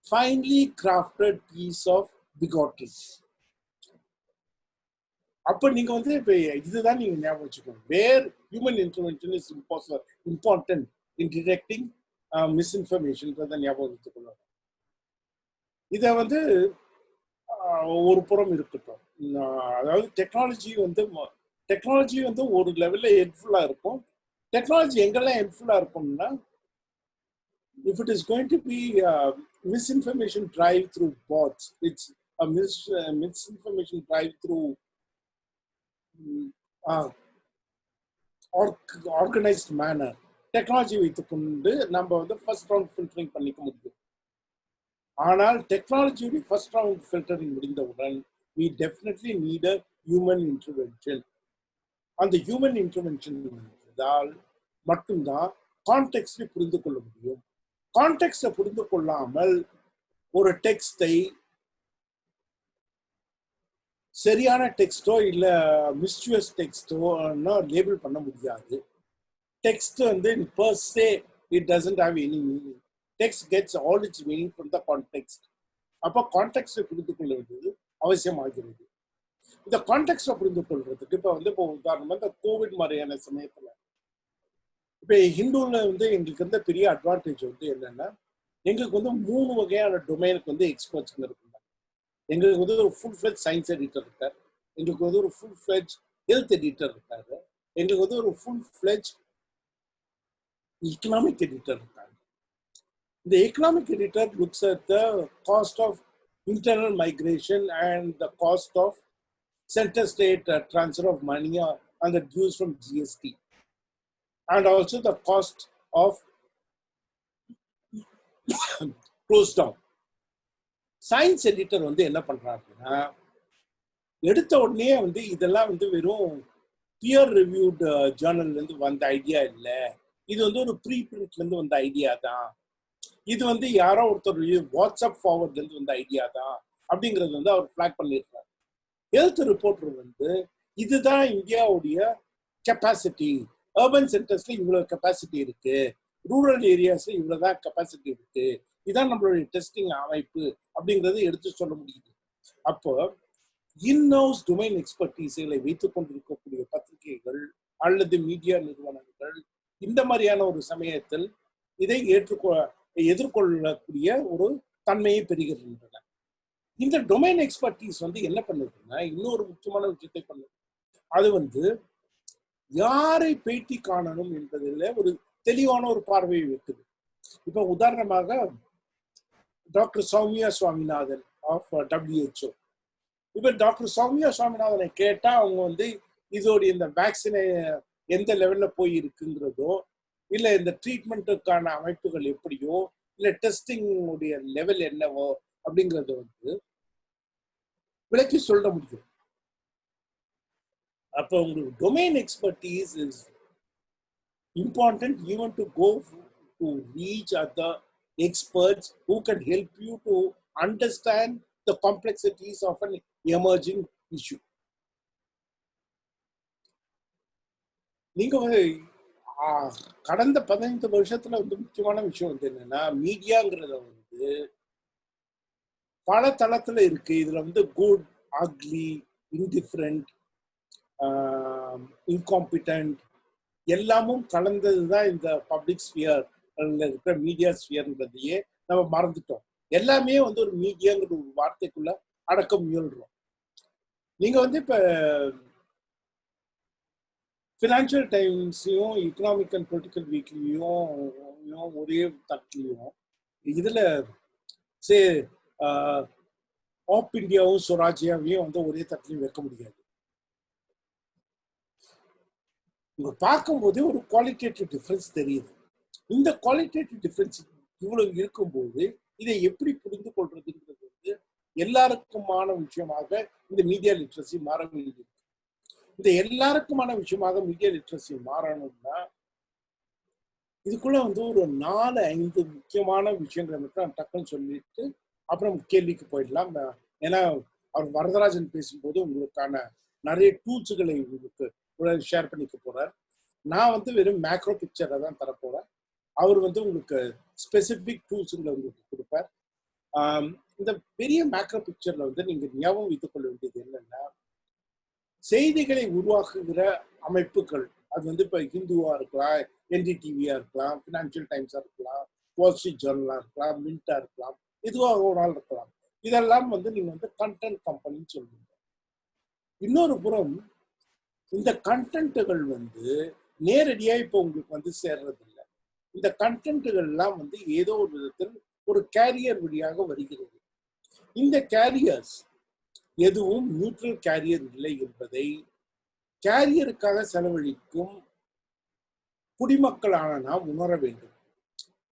finely crafted piece of bigotry. அப்ப நீங்க வந்து இப்ப இதுதான் நீங்க ஞாபகம் வச்சுக்கணும், where human intervention is important in detecting misinformation ஞாபகம் வச்சுக்கணும். இதை வந்து ஒரு புறம் இருக்கட்டும். அதாவது டெக்னாலஜி வந்து ஒரு லெவல்ல ஹெல்ப்ஃபுல்லா இருக்கும். டெக்னாலஜி எங்கெல்லாம் ஹெல்ப்ஃபுல்லா இருக்கும்னா, if it is going to be misinformation drive through bots, it's a misinformation drive through uh, organized manner. Technology வைத்துக்கொண்டு நம்ம வந்து ஃபர்ஸ்ட் ரவுண்ட் ஃபில்டரிங் பண்ணிக்க முடியும். ஆனால் டெக்னாலஜியுடைய ஃபர்ஸ்ட் ரவுண்ட் ஃபில்டரிங் முடிந்தவுடன் we definitely need a human intervention. அந்த human intervention இருந்தால் மட்டும்தான் கான்டெக்ஸ்டை புரிந்து கொள்ள முடியும். கான்டெக்ஸ்டை புரிந்து கொள்ளாமல் ஒரு டெக்ஸ்டை சரியான டெக்ஸ்டோ இல்ல மிஸ்யூஸ் டெக்ஸ்டோ லேபிள் பண்ண முடியாது. டெக்ஸ்ட் வந்து per se it doesn't have any meaning. Text gets all its meaning from the context. அப்போ கான்டெக்ஸ்டை புரிந்து கொள்ள வேண்டியது அவசியமாகிறது. இந்த கான்டெக்ஸ்டை புரிந்து கொள்றதுக்கு இப்போ உதாரணமா இந்த கோவிட் மாதிரியான சமயத்துல இப்போ ஹிந்துல வந்து எங்களுக்கு இருந்த பெரிய அட்வான்டேஜ் வந்து என்னன்னா, எங்களுக்கு வந்து 3 வகையான டொமைனுக்கு வந்து எக்ஸ்பர்ட்ஸ் இருக்காங்க. எங்களுக்கு வந்து ஒரு ஃபுல் ஃபிளெஜ் சயின்ஸ் எடிட்டர் இருக்கார், எங்களுக்கு வந்து ஒரு ஃபுல் ஃபிளெஜ் ஹெல்த் எடிட்டர் இருக்காரு, எங்களுக்கு வந்து ஒரு ஃபுல் ஃபிளெஜ் எக்கனாமிக் எடிட்டர் இருக்காங்க. The economic editor looks at the cost of internal migration and the cost of center state transfer of money and the dues from GST, and also the cost of close down. Science editor வந்து என்ன பண்றாருன்னா, எடுத்த உடனே வந்து இதெல்லாம் வந்து வெறும் pier reviewed ஜேர்னல்ல இருந்து வந்த ஐடியா இல்லை, இது வந்து ஒரு ப்ரீ பிரிண்ட்ல இருந்து வந்த ஐடியா தான், இது வந்து யாரோ ஒருத்தர் வாட்ஸ்அப் ஃபார்வர்ட்ல இருந்து வந்த ஐடியா தான் அப்படிங்கிறது வந்து அவர் ஃபிளாக் பண்ணியிருக்காரு. ஹெல்த் ரிப்போர்ட்டர் வந்து இதுதான் இந்தியாவுடைய கெப்பாசிட்டி, அர்பன் சென்டர்ஸ்ல இவ்வளவு கெப்பாசிட்டி இருக்கு, ரூரல் ஏரியாஸ்ல இவ்வளவுதான் கெப்பாசிட்டி இருக்கு, இதான் நம்மளுடைய டெஸ்டிங் அமைப்பு அப்படிங்கறது எடுத்து சொல்ல முடியுது. அப்போ இன்ஹவுஸ் டொமைன் எக்ஸ்பர்டீஸ்களை வைத்துக் கொண்டிருக்கக்கூடிய பத்திரிகைகள் அல்லது மீடியா நிறுவனங்கள் இந்த மாதிரியான ஒரு சமயத்தில் இதை எதிர்கொள்ளக்கூடிய ஒரு தன்மையை பெறுகின்றன. இந்த டொமைன் எக்ஸ்பர்டீஸ் வந்து என்ன பண்ணுதுன்னா, இன்னொரு முக்கியமான விஷயத்தை பண்ணுது. அது வந்து யாரை பேட்டி காணணும் என்பதில் ஒரு தெளிவான ஒரு பார்வையை வைக்குது. இப்ப உதாரணமாக doctor Soumya Swaminathan of WHO. இப்ப டாக்டர் சௌமியா சுவாமிநாதனை கேட்டா அவங்க வந்து இதோடைய இந்த வேக்சினை எந்த லெவல்ல போய் இருக்குங்கிறதோ, இல்ல இந்த ட்ரீட்மெண்ட்டுக்கான அமைப்புகள் எப்படியோ, இல்ல டெஸ்டிங் உடைய லெவல் என்னவோ அப்படிங்கறத வந்து விளக்கி சொல்ல முடியும். அப்போ உங்களுக்கு domain expertise is important even to go to reach other experts who can help you to understand the complexities of an emerging issue. நீங்க கடந்த 15 வருஷத்துல வந்து முக்கியமான விஷயம் வந்து என்னன்னா, மீடியாங்கிறத வந்து பல தளத்துல இருக்கு. இதுல வந்து குட், அக்லி, இன்டிஃபரண்ட், இன்காம்பிட்டன்ட் எல்லாமும் கலந்ததுதான் இந்த பப்ளிக் ஸ்பியர் இருக்கிற மீடியா ஸ்பியர்ன்றதையே நம்ம மறந்துட்டோம். எல்லாமே வந்து ஒரு மீடியாங்கிற ஒரு வார்த்தைக்குள்ள அடக்க முயல்றோம். நீங்க வந்து இப்ப ஃபினான்ஷியல் டைம்ஸையும் எக்கனாமிக் அண்ட் பொலிட்டிக்கல் வீக்லியும் ஒரே தட்டிலையும் இதுல ஆப் இந்தியாவும் சுவராஜ்யாவையும் வந்து ஒரே தட்டிலையும் வைக்க முடியாது. இங்க பார்க்கும்போது ஒரு குவாலிட்டேட்டிவ் டிஃபரன்ஸ் தெரியுது. இந்த குவாலிட்டேட்டிவ் டிஃபரன்ஸ் இவ்வளவு இருக்கும்போது இதை எப்படி புரிந்து கொள்றதுங்கிறது வந்து எல்லாருக்குமான விஷயமாக இந்த மீடியா லிட்ரஸி மாற வேண்டியது. இந்த எல்லாருக்குமான விஷயமாக மீடியா லிட்ரஸி மாறணும்னா இதுக்குள்ள வந்து ஒரு 4-5 முக்கியமான விஷயங்களை மட்டும் நான் டக்குன்னு சொல்லிட்டு அப்புறம் கேள்விக்கு போயிடலாம். ஏன்னா அவர் வரதராஜன் பேசும்போது உங்களுக்கான நிறைய டூல்ஸுகளை உங்களுக்கு ஷேர் பண்ணிக்க போறார். நான் வந்து வெறும் மேக்ரோ பிக்சரை தான் தரப்போறேன். அவர் வந்து உங்களுக்கு ஸ்பெசிபிக் டூல்ஸுங்களை உங்களுக்கு கொடுப்பார். இந்த பெரிய மேக்ரோ பிக்சர்ல வந்து நீங்க ஞாபகம் வைத்துக் கொள்ள வேண்டியது என்னன்னா, செய்திகளை உருவாக்குகிற அமைப்புகள், அது வந்து இப்ப ஹிந்துவா இருக்கலாம், NDTV-யா இருக்கலாம், ஃபினான்ஷியல் டைம்ஸா இருக்கலாம், வால் ஸ்ட்ரீட் ஜர்னலா இருக்கலாம், மின்ட்டா இருக்கலாம், இதுவாக ஒரு நாள் இருக்கலாம். இதெல்லாம் வந்து நீங்க வந்து கண்டென்ட் கம்பெனின்னு சொல்லுவீங்க. இன்னொரு புறம் இந்த கண்டென்ட்டுகள் வந்து நேரடியா இப்போ உங்களுக்கு வந்து சேர்றது இல்லை. இந்த கண்டென்ட்டுகள் எல்லாம் வந்து ஏதோ ஒரு விதத்தில் ஒரு கேரியர் வழியாக வருகிறது. இந்த கேரியர்ஸ் எதுவும் நியூட்ரல் கேரியர் இல்லை என்பதை கேரியருக்காக செலவழிக்கும் குடிமக்களான நாம் உணர வேண்டும்.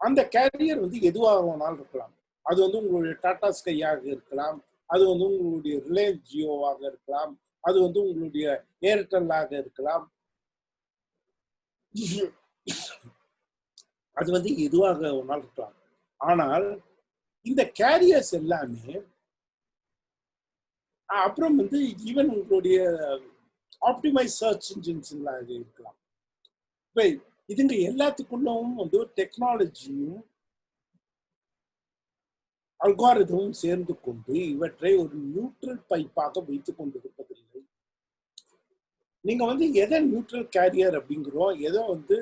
அந்த கேரியர் வந்து எதுவாக வேணாலும் இருக்கலாம். அது வந்து உங்களுடைய டாடா ஸ்கையாக இருக்கலாம், அது வந்து உங்களுடைய ரிலையன்ஸ் ஜியோவாக இருக்கலாம், அது வந்து உங்களுடைய ஏர்டெல்லாக இருக்கலாம், அது வந்து எதுவாக வேணாலும் இருக்கலாம். ஆனால் இந்த கேரியர்ஸ் எல்லாமே அப்புறம் வந்து ஈவன் உங்களுடைய ஆப்டிமைஸ் சர்ச் இன்ஜின்ஸ்லாம் இருக்கலாம். இப்போ இதுங்க எல்லாத்துக்குள்ளவும் வந்து டெக்னாலஜியும் அல்காரிதமும் சேர்ந்து கொண்டு இவற்றை ஒரு நியூட்ரல் பைப்பாக வைத்துக் கொண்டிருப்பதில்லை. நீங்க வந்து எதை நியூட்ரல் கேரியர் அப்படிங்கிறோம், எதை வந்து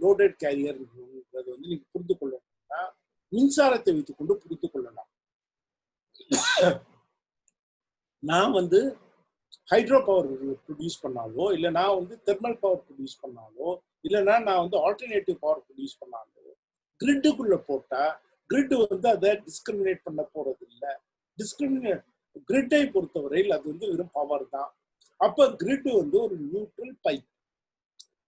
லோடட் கேரியர் வந்து நீங்க புரிந்து கொள்ளணும்னா மின்சாரத்தை வைத்துக்கொண்டு புரிந்து கொள்ளலாம். நான் வந்து ஹைட்ரோ பவர் ப்ரொடியூஸ் பண்ணாலோ, இல்லை நான் வந்து தெர்மல் பவர் ப்ரொடியூஸ் பண்ணாலோ, இல்லைன்னா நான் வந்து ஆல்டர்னேட்டிவ் பவர் ப்ரொடியூஸ் பண்ணாலோ கிரிட்டுக்குள்ள போட்டா கிரிட் வந்து அதை டிஸ்கிரிமினேட் பண்ண போறது இல்லை. கிரிட்டை பொறுத்தவரையில் அது வந்து வெறும் பவர் தான். அப்ப கிரிட் வந்து ஒரு நியூட்ரல் பைப்.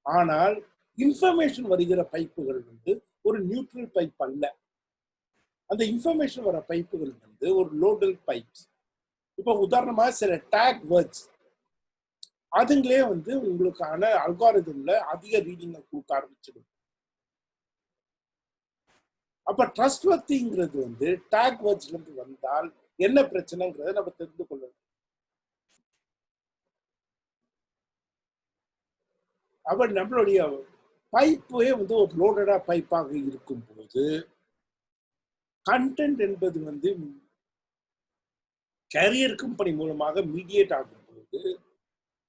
ஆனால் இன்ஃபர்மேஷன் வருகிற பைப்புகள் வந்து ஒரு நியூட்ரல் பைப் அல்ல. அந்த இன்ஃபர்மேஷன் வர பைப்புகள் வந்து ஒரு லோடல் பைப்ஸ். இப்ப உதாரணமா சில டேக் வேர்ட்ஸ் அதுங்களே வந்து உங்களுக்கான அல்காரிதம்ல அதிக ரீடிங்கை கொடுக்க ஆரம்பிச்சிடும். அப்ப ட்ரஸ்ட்வர்த்திங்கிறது வந்து டேக் வேர்ட்ஸ்ல இருந்து வந்தால் என்ன பிரச்சனைங்கிறத நம்ம தெரிந்து கொள்ளணும். அப்ப நம்மளுடைய பைப்பே வந்து ஒரு லோடடா பைப்பாக இருக்கும் போது கண்டென்ட் என்பது வந்து கேரியர் கம்பெனி மூலமாக மீடியேட் ஆகும் போது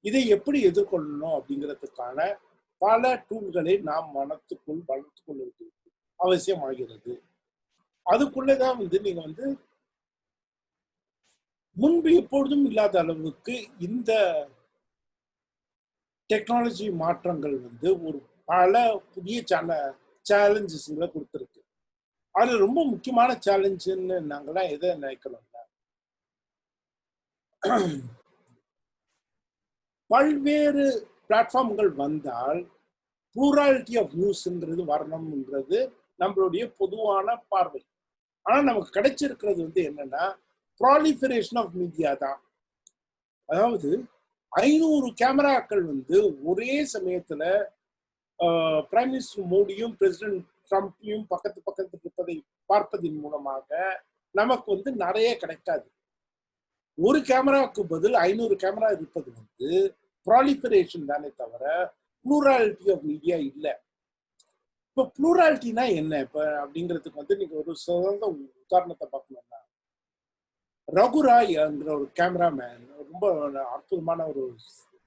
இதை எப்படி எதிர்கொள்ளணும் அப்படிங்கிறதுக்கான பல டூல்களை நாம் மனத்துக்குள் வளர்த்து கொள்ள வேண்டியது அவசியமாகிறது. அதுக்குள்ளதான் வந்து நீங்க வந்து முன்பு எப்பொழுதும் இல்லாத அளவுக்கு இந்த டெக்னாலஜி மாற்றங்கள் வந்து ஒரு பல புதிய சேலஞ்சஸ்களை கொடுத்துருக்கு. அது ரொம்ப முக்கியமான சேலஞ்சுன்னு நாங்கெல்லாம் எதை நினைக்கணும்னா, பல்வேறு பிளாட்ஃபார்ம்கள் வந்தால் ப்ளூராலிட்டி ஆஃப் நியூஸ்ன்றது வரணும்ன்றது நம்மளுடைய பொதுவான பார்வை. ஆனா நமக்கு கிடைச்சிருக்கிறது வந்து என்னன்னா ப்ராலிஃபரேஷன் ஆஃப் மீடியா தான். அதாவது 500 கேமராக்கள் வந்து ஒரே சமயத்துல பிரைம் மினிஸ்டர் மோடியும் பிரசிடென்ட் ட்ரம்ப்பையும் பக்கத்து இருப்பதை பார்ப்பதன் மூலமாக நமக்கு வந்து நிறைய கிடைக்காது. ஒரு கேமராவுக்கு பதில் 500 கேமரா இருப்பது வந்து ப்ராலிஃபரேஷன் தானே தவிர ப்ளூராலிட்டி ஆஃப் மீடியா இல்லை. இப்போ ப்ளூராலிட்டினா என்ன இப்போ அப்படிங்கிறதுக்கு வந்து நீங்க ஒரு சிறந்த உதாரணத்தை பார்க்கணும்னா, ரகுராய் என்ற ஒரு கேமராமேன், ரொம்ப அற்புதமான ஒரு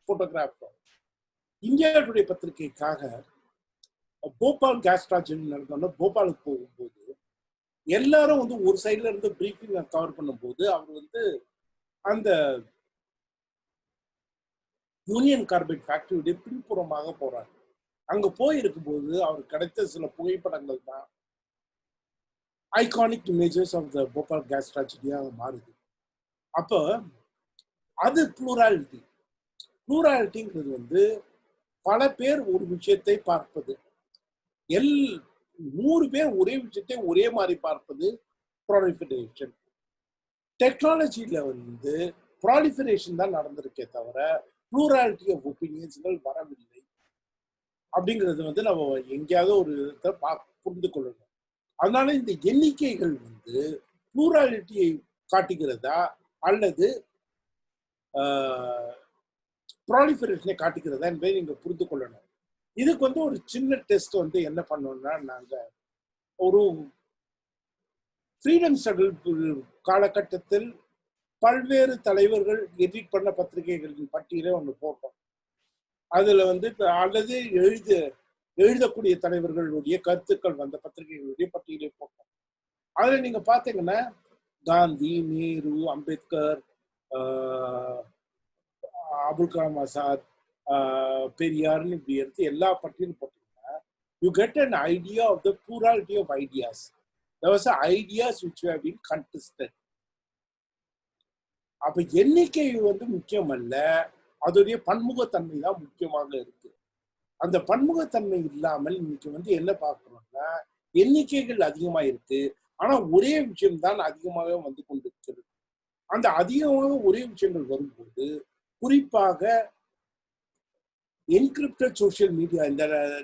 போட்டோகிராஃபர், இந்தியா டுடே பத்திரிகைக்காக போபால் கேஸ் ட்ராஜடி நடந்தோம்னா போபாலுக்கு போகும்போது எல்லாரும் வந்து ஒரு சைட்ல இருந்து பிரீஃபிங் கவர் பண்ணும்போது அவர் வந்து அந்த யூனியன் கார்பைட் ஃபேக்டரியுடைய பின்புறமாக போறாரு. அங்க போயிருக்கும்போது அவருக்கு கிடைத்த சில புகைப்படங்கள் தான் iconic images of the Bhopal gas ட்ராஜடியாக மாறுது. அப்போ அது ப்ளூராலிட்டிங்கிறது வந்து பல பேர் ஒரு விஷயத்தை பார்ப்பது, 100 பேர் ஒரே விஷயத்தை ஒரே மாதிரி பார்ப்பது ப்ராலிஃபரேஷன். டெக்னாலஜியில வந்து ப்ராலிஃபரேஷன் தான் நடந்திருக்கே தவிர ப்ளூராலிட்டி ஆஃப் ஒப்பீனியன்ஸ்கள் வரவில்லை. அப்படிங்கிறது வந்து நம்ம எங்கேயாவது ஒரு விதத்தை புரிந்து கொள்ளணும். அதனால இந்த எண்ணிக்கைகள் வந்து ப்ளூராலிட்டியை காட்டுகிறதா அல்லது ப்ராலிஃபரேஷனை காட்டுகிறதா என்பதை நீங்க புரிந்து கொள்ளணும். இதுக்கு வந்து ஒரு சின்ன டெஸ்ட் வந்து என்ன பண்ணோம்னா, நாங்க ஒரு ஃப்ரீடம் ஸ்ட்ரகிள் காலகட்டத்தில் பல்வேறு தலைவர்கள் எடிட் பண்ண பத்திரிகைகளின் பட்டியலே ஒன்று போட்டோம். அதுல வந்து அல்லது எழுதக்கூடிய தலைவர்களுடைய கருத்துக்கள் வந்த பத்திரிகைகளுடைய பட்டியலே போட்டோம். அதுல நீங்க பாத்தீங்கன்னா காந்தி, நேரு, அம்பேத்கர், அபுல் கலாம் ஆசாத், பெரியார்னு இப்படி எடுத்து எல்லா பட்டியலும் போட்டீங்கன்னா you get an idea of the plurality of ideas. There was ideas which have been contested. அப்ப எண்ணிக்கை முக்கியம் அல்ல, அதோடைய பன்முகத்தன்மை தான் முக்கியமாக இருக்கு. அந்த பன்முகத்தன்மை இல்லாமல் இன்னைக்கு என்ன பார்க்கிறோம்னா, எண்ணிக்கைகள் அதிகமா இருக்கு, ஆனா ஒரே விஷயம் தான் அதிகமாக வந்து கொண்டிருக்கிறது. அந்த அதிகமாக ஒரே விஷயங்கள் வரும்போது, குறிப்பாக என்கிரிப்டட் சோசியல் மீடியா, இந்த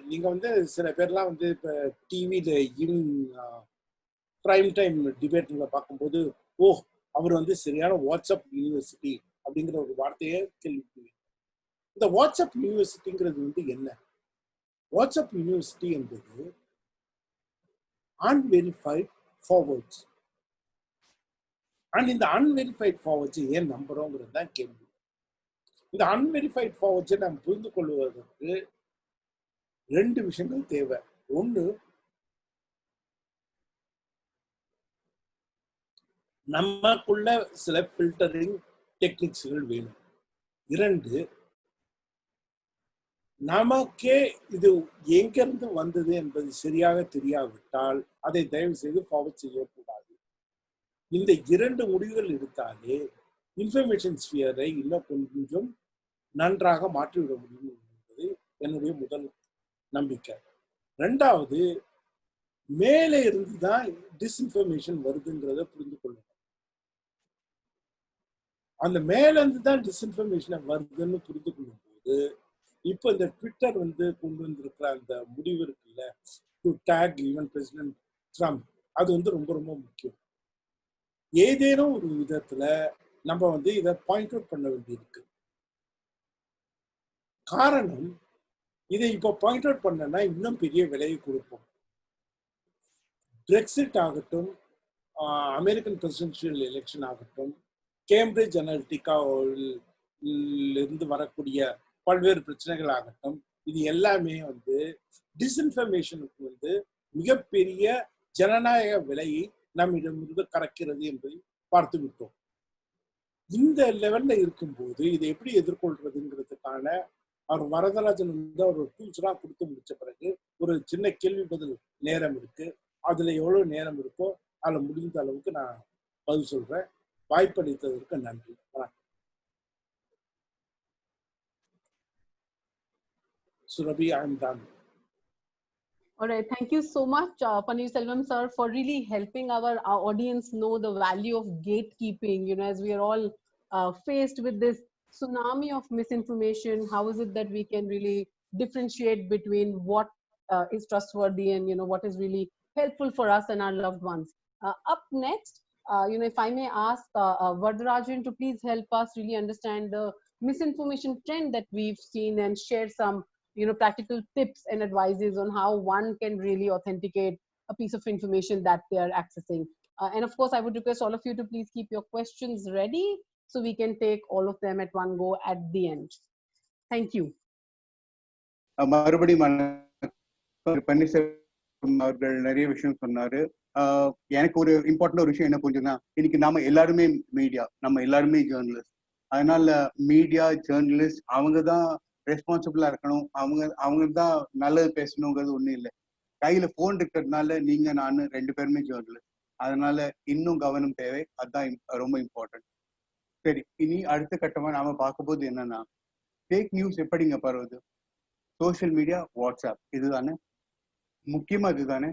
நீங்க சில பேர்லாம் இப்ப டிவியில ஈவினிங் பிரைம் டைம் டிபேட்ல பார்க்கும்போது, ஓ அவர் சரியான வாட்ஸ்அப் யூனிவர்சிட்டி அப்படிங்கிற ஒரு வார்த்தையை கேள்விப்படுவீங்க. இந்த வாட்ஸ்அப் யூனிவர்சிட்டிங்கிறது என்ன? வாட்ஸ்அப் யூனிவர்சிட்டி என்பது அன்வெரிஃபைட் ஃபார்வர்ட்ஸ். அண்ட் இந்த அன்வெரிஃபைட் ஃபார்வர்ட்ஸ் ஏன் நம்புறோங்கிறது தான் கேள்வி. இந்த அன்வெரிஃபைட் ஃபார்வர்ட்ஸை நாம் புரிந்து கொள்வதற்கு 2 விஷயங்கள் தேவை. ஒன்று, நமக்குள்ள சில ஃபில்டரிங் டெக்னிக்ஸ்கள் வேணும். 2, நமக்கே இது எங்கிருந்து வந்தது என்பது சரியாக தெரியாவிட்டால் அதை தயவு செய்து ஃபார்வர்ட் செய்யக்கூடாது. இந்த 2 முடிவுகள் எடுத்தாலே இன்ஃபர்மேஷன் ஸ்பியரை இன்னும் கொஞ்சம் நன்றாக மாற்றிவிட முடியும் என்பது என்னுடைய முதல் நம்பிக்கை. 2வது, மேலே இருந்து தான் டிஸ்இன்ஃபர்மேஷன் வருதுங்கிறத புரிந்து கொள்ளணும். அந்த மேல இருந்து தான் டிஸ்இன்ஃபர்மேஷன் வருதுன்னு புரிந்து கொள்ளும் போது, இப்போ இந்த ட்விட்டர் கொண்டு வந்திருக்கிற அந்த முடிவு இருக்குல்ல, to take even president Trump, அது ரொம்ப ரொம்ப முக்கியம். ஏதேனும் ஒரு விதத்துல நம்ம இதை பாயிண்ட் அவுட் பண்ண வேண்டியிருக்கு. காரணம், இதை இப்போ பாயிண்ட் அவுட் பண்ணனா இன்னும் பெரிய விலையை கொடுப்போம். பிரெக்சிட் ஆகட்டும், அமெரிக்கன் பிரசிடென்ஷியல் எலெக்ஷன் ஆகட்டும், கேம்பிரிட்ஜ் அனலிட்டிகா இருந்து வரக்கூடிய பல்வேறு பிரச்சனைகள் ஆகட்டும், இது எல்லாமே டிஸ்இன்ஃபர்மேஷனுக்கு மிகப்பெரிய ஜனநாயக விலையை நம்மிடமிருந்து கறக்கிறது என்பதை பார்த்து விட்டோம். இந்த லெவல்ல இருக்கும்போது இதை எப்படி எதிர்கொள்றதுங்கிறதுக்கான அவர் வரதராஜன் அவர் டூல்ஸ் எல்லாம் கொடுத்து முடிச்ச பிறகு ஒரு சின்ன கேள்வி பதில் நேரம் இருக்கு. அதுல எவ்வளவு நேரம் இருக்கோ அதுல முடிந்த அளவுக்கு நான் பதில் சொல்றேன். வாய்ப்பளித்ததற்கு நன்றி. Surabhi, I am done. All right, thank you so much, Paneerselvam sir, for really helping our audience know the value of gatekeeping. As we are all faced with this tsunami of misinformation, how is it that we can really differentiate between what is trustworthy and what is really helpful for us and our loved ones? Up next, if I may ask Varadarajan to please help us really understand the misinformation trend that we've seen and share some practical tips and advices on how one can really authenticate a piece of information that they are accessing. And of course, I would request all of you to please keep your questions ready so we can take all of them at one go at the end. Thank you. மறுபடியும் பன்னீர்செல்வம் அவர்கள் நிறைய விஷயம் சொன்னாரு. எனக்கு ஒரு important ஒரு விஷயம் என்ன புரிஞ்சுன்னா, இன்னைக்கு நாம எல்லாருமே மீடியா, நம்ம எல்லாருமே ஜேர்னலிஸ்ட். அதனால மீடியா ஜேர்னலிஸ்ட் அவங்க தான் ரெஸ்பான்சிபிளா இருக்கணும். அவங்க தான் நல்லது பேசணுங்கிறது ஒண்ணும் இல்லை. கையில போன் இருக்கிறதுனால நீங்க நான் 2 பேருமே ஜேர்னலிஸ்ட். அதனால இன்னும் கவனம் தேவை. அதுதான் ரொம்ப இம்பார்ட்டன்ட். சரி, இனி அடுத்த கட்டமா நாம பார்க்கும்போது என்னன்னா, ஃபேக் நியூஸ் எப்படிங்க பரவுது? சோசியல் மீடியா, வாட்ஸ்அப், இதுதானே முக்கியமா. இதுதானே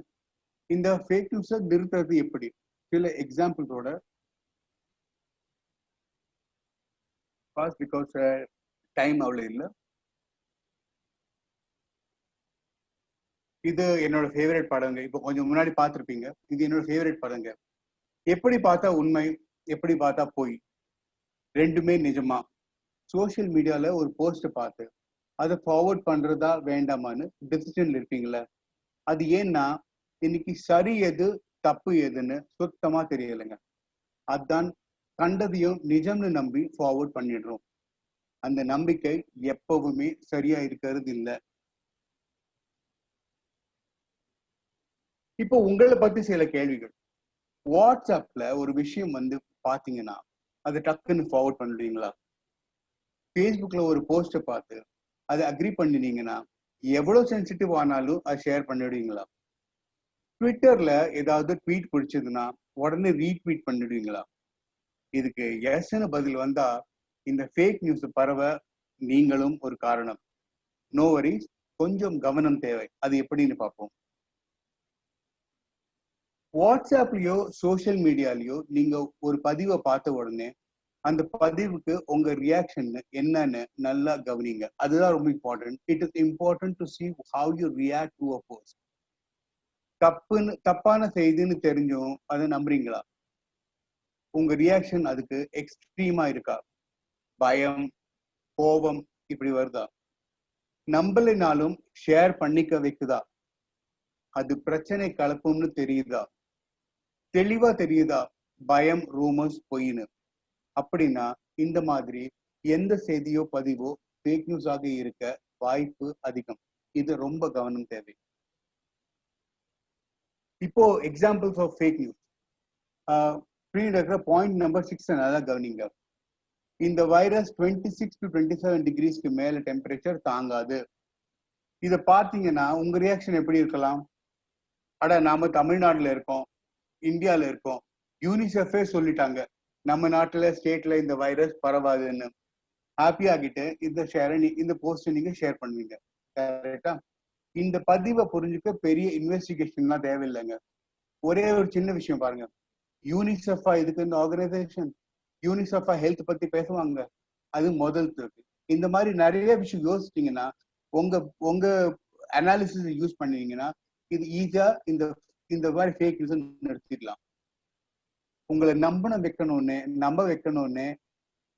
இந்த ஃபேக் நியூஸை நிறுத்துறது எப்படி? சில எக்ஸாம்பிள்ஸோட ஃபாஸ்ட், பிகாஸ் டைம் அவ்வளோ இல்லை. இது என்னோட ஃபேவரட் படங்க. இப்போ கொஞ்சம் முன்னாடி பார்த்துருப்பீங்க. இது என்னோட ஃபேவரட் படங்க. எப்படி பார்த்தா உண்மை, எப்படி பார்த்தா பொய், ரெண்டுமே நிஜமா? சோசியல் மீடியால ஒரு போஸ்ட் பார்த்து அதை ஃபார்வர்ட் பண்றதா வேண்டாமான்னு டிசிஷன்ல இருப்பீங்களா? அது ஏன்னா இன்னைக்கு சரி எது தப்பு எதுன்னு சுத்தமா தெரியலைங்க. அதுதான் கண்டதையும் நிஜம்னு நம்பி ஃபார்வர்ட் பண்ணிடுறோம். அந்த நம்பிக்கை எப்பவுமே சரியா இருக்கிறது இல்லை. இப்போ உங்களை பத்தி சில கேள்விகள். வாட்ஸ்அப்ல ஒரு விஷயம் பாத்தீங்கன்னா அதை டக்குன்னு ஃபார்வர்ட் பண்ணுவீங்களா? ஃபேஸ்புக்ல ஒரு போஸ்ட பார்த்து அதை அக்ரி பண்ணினீங்கன்னா எவ்வளவு சென்சிட்டிவ் ஆனாலும் அது ஷேர் பண்ணிடுவீங்களா? ட்விட்டர்ல ஏதாவது ட்வீட் பிடிச்சதுன்னா உடனே ரீட்வீட் பண்ணிடுவீங்களா? இதுக்கு எஸ்ன்னு பதில் வந்தா இந்த ஃபேக் நியூஸ் பரவ நீங்களும் ஒரு காரணம். நோ வரிஸ், கொஞ்சம் கவனம் தேவை. அது எப்படின்னு பார்ப்போம். வாட்ஸ்அப்லயோ சோசியல் மீடியாலயோ நீங்க ஒரு பதிவை பார்த்த உடனே அந்த பதிவுக்கு உங்க ரியாக்ஷன் என்னன்னு நல்லா கவனிங்க. அதுதான் ரொம்ப important. It is important to see how you react to a post. தப்பான செய்தின்னு தெரிஞ்சும் அதை நம்புறீங்களா? உங்க ரியாக்ஷன் அதுக்கு எக்ஸ்ட்ரீமா இருக்கா? பயம், கோபம் இப்படி வருதா? நம்பலினாலும் ஷேர் பண்ணிக்க வைக்குதா? அது பிரச்சனை கலப்பும்னு தெரியுதா? தெளிவா தெரியுதா பயம், ரூமர்ஸ், பொய்னு? அப்படின்னா இந்த மாதிரி எந்த செய்தியோ பதிவோ ஃபேக் நியூஸ் ஆக இருக்க வாய்ப்பு அதிகம். இது ரொம்ப கவனம் தேவை. இப்போ examples of fake news point number 6 நல்லா கவனிங்க. இந்த வைரஸ் 26 to 27 டிகிரிஸ்க்கு மேல டெம்பரேச்சர் தாங்காது. இதை பார்த்தீங்கன்னா உங்க ரியாக்ஷன் எப்படி இருக்கலாம்? அட நாம தமிழ்நாட்டுல இருக்கோம், இந்தியால இருக்கோம், யூனிசெஃபே சொல்லிட்டாங்க நம்ம நாட்டுல ஸ்டேட்ல இந்த வைரஸ் பரவாதுன்னு. ஹாப்பி ஆகிட்டு இந்த போஸ்ட் நீங்க ஷேர் பண்ணுவீங்க. கரெக்டா? இந்த பதிவை புரிஞ்சுக்க பெரிய இன்வெஸ்டிகேஷன்லாம் தேவையில்லைங்க. ஒரே ஒரு சின்ன விஷயம் பாருங்க. யூனிசெஃபா இதுக்கு இந்த ஆர்கனைசேஷன் யூனிசெஃபா ஹெல்த் பத்தி பேசுவாங்க. அது முதல் இருக்கு. இந்த மாதிரி நிறைய விஷயம் யோசிச்சீங்கன்னா உங்க உங்க அனாலிசிஸ் யூஸ் பண்ணுவீங்கன்னா இது ஈஸியா இந்த மாதிரி ஃபேக் நியூஸ் நிறுத்திடலாம். உங்களை நம்ப வைக்கணும்னு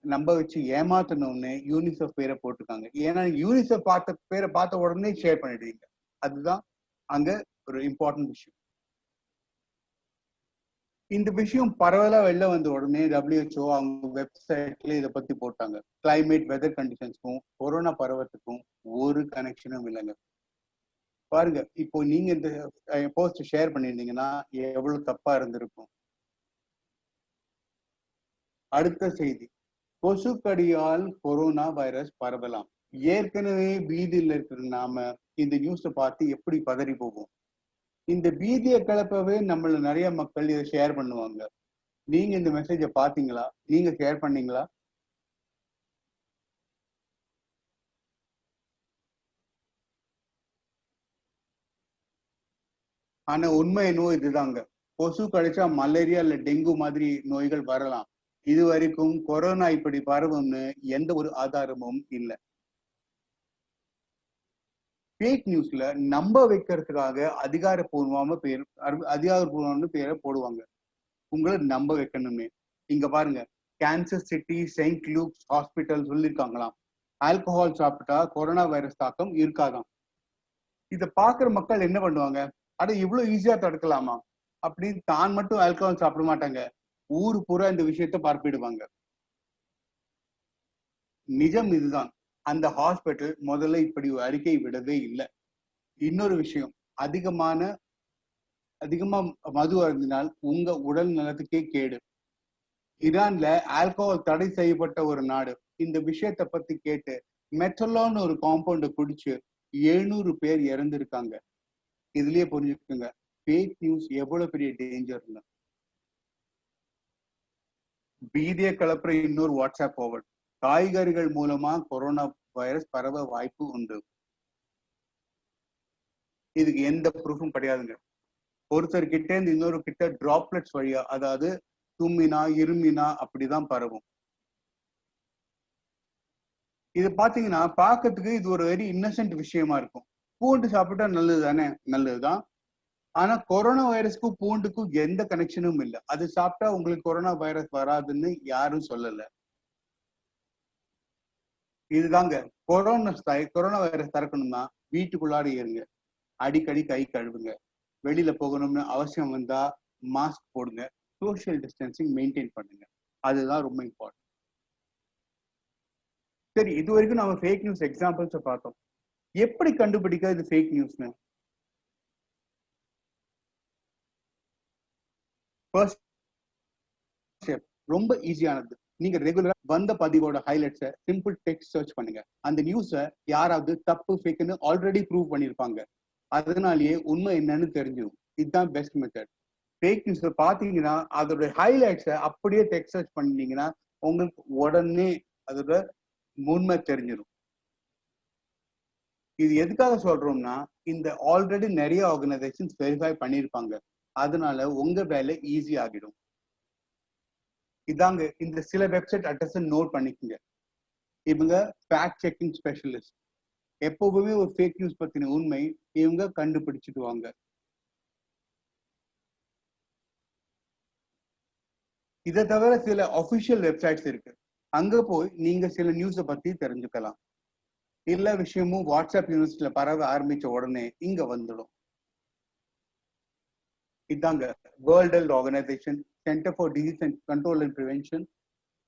நம்ப வச்சு ஏமாத்தணும்னு யூனிசெஃப் பேரை போட்டிருக்காங்க. ஏன்னா யூனிசெஃப் பேரை பார்த்த உடனே ஷேர் பண்ணிடுவீங்க. அதுதான் அங்க ஒரு இம்பார்ட்டன்ட் விஷயம். இந்த விஷயம் பரவலா வெளில வந்த உடனே WHO அவங்க வெப்சைட்ல இதை பத்தி போட்டாங்க. கிளைமேட், வெதர் கண்டிஷன்ஸ்க்கும் கொரோனா பரவத்துக்கும் ஒரு கனெக்ஷனும் இல்லைங்க. பாருங்க, இப்போ நீங்க இந்த போஸ்ட் ஷேர் பண்ணியிருந்தீங்கன்னா எவ்வளவு தப்பா இருந்திருக்கும். அடுத்த செய்தி, கொசுக்கடியால் கொரோனா வைரஸ் பரவலாம். ஏற்கனவே பீதியில் இருக்கிற நாம இந்த நியூஸை பார்த்து எப்படி பதறி போவோம். இந்த பீதியை கிளப்பவே நம்மள நிறைய மக்கள் இதை ஷேர் பண்ணுவாங்க. நீங்க இந்த மெசேஜை பாத்தீங்களா? நீங்க ஷேர் பண்ணீங்களா? ஆனா உண்மை என்னவோ இதுதாங்க. கொசு கடிச்சா மலேரியா இல்ல டெங்கு மாதிரி நோய்கள் வரலாம். இது வரைக்கும் கொரோனா இப்படி பரவும்னு எந்த ஒரு ஆதாரமும் இல்லை. ஃபேக் நியூஸ்ல நம்ப வைக்கிறதுக்காக அதிகாரப்பூர்வமான பேரை போடுவாங்க. உங்களை நம்ப வைக்கணுமே. இங்க பாருங்க, cancer city saint Luke's hospital சொல்லியிருக்காங்களாம் ஆல்கஹால் சாப்பிட்டா கொரோனா வைரஸ் தாக்கம் இருக்காதாம். இதை பாக்குற மக்கள் என்ன பண்ணுவாங்க? அட இவ்வளவு ஈஸியா தடுக்கலாமா அப்படின்னு தான் மட்டும் ஆல்கஹால் சாப்பிட மாட்டாங்க, ஊரு பூரா இந்த விஷயத்த பரப்பிடுவாங்க. நிஜம் இதுதான். அந்த ஹாஸ்பிட்டல் முதல்ல இப்படி ஒரு அறிக்கை விடவே இல்லை. இன்னொரு விஷயம், அதிகமா மது அருந்தினால் உங்க உடல் நலத்துக்கே கேடு. ஈரான்ல ஆல்கஹால் தடை செய்யப்பட்ட ஒரு நாடு. இந்த விஷயத்த பத்தி கேட்டு மெட்டலான்னு ஒரு காம்பவுண்ட குடிச்சு 700 பேர் இறந்திருக்காங்க. இதுலயே புரிஞ்சுக்கோங்க ஃபேக் நியூஸ் எவ்வளவு பெரிய டேஞ்சர்னு. பீதியை கலப்புற இன்னொரு வாட்ஸ்அப் ஃபார்வர்ட். காய்கறிகள் மூலமா கொரோனா வைரஸ் பரவ வாய்ப்பு உண்டு. இதுக்கு எந்த ப்ரூஃபும் கிடையாதுங்க. ஒருத்தர் கிட்ட இருந்து இன்னொரு கிட்ட டிராப்லெட்ஸ் வழியா, அதாவது தும்மினா இருமினா அப்படிதான் பரவும். இது பாத்தீங்கன்னா பார்க்கறதுக்கு இது ஒரு வெரி இன்னசென்ட் விஷயமா இருக்கும். பூண்டு சாப்பிட்டா நல்லது தானே? நல்லதுதான். ஆனா கொரோனா வைரஸ்க்கும் பூண்டுக்கும் எந்த கனெக்ஷனும் இல்லை. அது சாப்பிட்டா உங்களுக்கு கொரோனா வைரஸ் வராதுன்னு யாரும் சொல்லல. இதுதாங்க கொரோனா வைரஸ் தடுக்கணும்னா வீட்டுக்குள்ளார இருங்க, அடிக்கடி கை கழுவுங்க, வெளியில போகணும்னு அவசியம் வந்தா மாஸ்க் போடுங்க, சோசியல் டிஸ்டன்சிங் மெயின்டைன் பண்ணுங்க. அதுதான் ரொம்ப இம்பார்ட்டன்ட். சரி, இது வரைக்கும் நம்ம ஃபேக் நியூஸ் எக்ஸாம்பிள்ஸை பார்த்தோம். எப்படி கண்டுபிடிக்க இது ஃபேக் நியூஸ்னு? ஃபர்ஸ்ட் ஸ்டெப் ரொம்ப ஈஸியானது. நீங்க ரெகுலரா வந்த பதிவோட ஹைலைட்ஸை சிம்பிள் டெக்ஸ்ட் சர்ச் பண்ணுங்க. அந்த நியூஸை யாராவது தப்பு ஃபேக்குன்னு ஆல்ரெடி ப்ரூவ் பண்ணியிருப்பாங்க. அதனாலேயே உண்மை என்னன்னு தெரிஞ்சிடும். இதுதான் பெஸ்ட் மெத்தட். ஃபேக் நியூஸ் பாத்தீங்கன்னா அதோட ஹைலைட்ஸை அப்படியே டெக்ஸ்ட் சர்ச் பண்ணீங்கன்னா உங்களுக்கு உடனே அதோட உண்மை தெரிஞ்சிடும். இது எதுக்காக சொல்றோம்னா, இந்த ஆல்ரெடி நிறைய ஆர்கனைசேஷன்ஸ் வெரிஃபை பண்ணியிருப்பாங்க. அதனால உங்க வேலை ஈஸி ஆகிடும். இதாங்க இந்த சில வெப்சைட் அட்ரஸ் நோட் பண்ணிக்கோங்க. இவங்க ஃபேக்ட் செக்கிங் ஸ்பெஷலிஸ்ட். எப்பவுமே ஒரு ஃபேக் நியூஸ் பத்தின உண்மை இவங்க கண்டுபிடிச்சிடுவாங்க. இதை தவிர சில அஃபிஷியல் வெப்சைட்ஸ் இருக்கு. அங்க போய் நீங்க சில நியூஸை பத்தி தெரிஞ்சுக்கலாம். எல்லா விஷயமும் வாட்ஸ்அப் யூனிவர்சிட்டியில பரவ ஆரம்பிச்ச உடனே இங்க வந்துடும். இதாங்க world health organisation, centre for disease and control and prevention,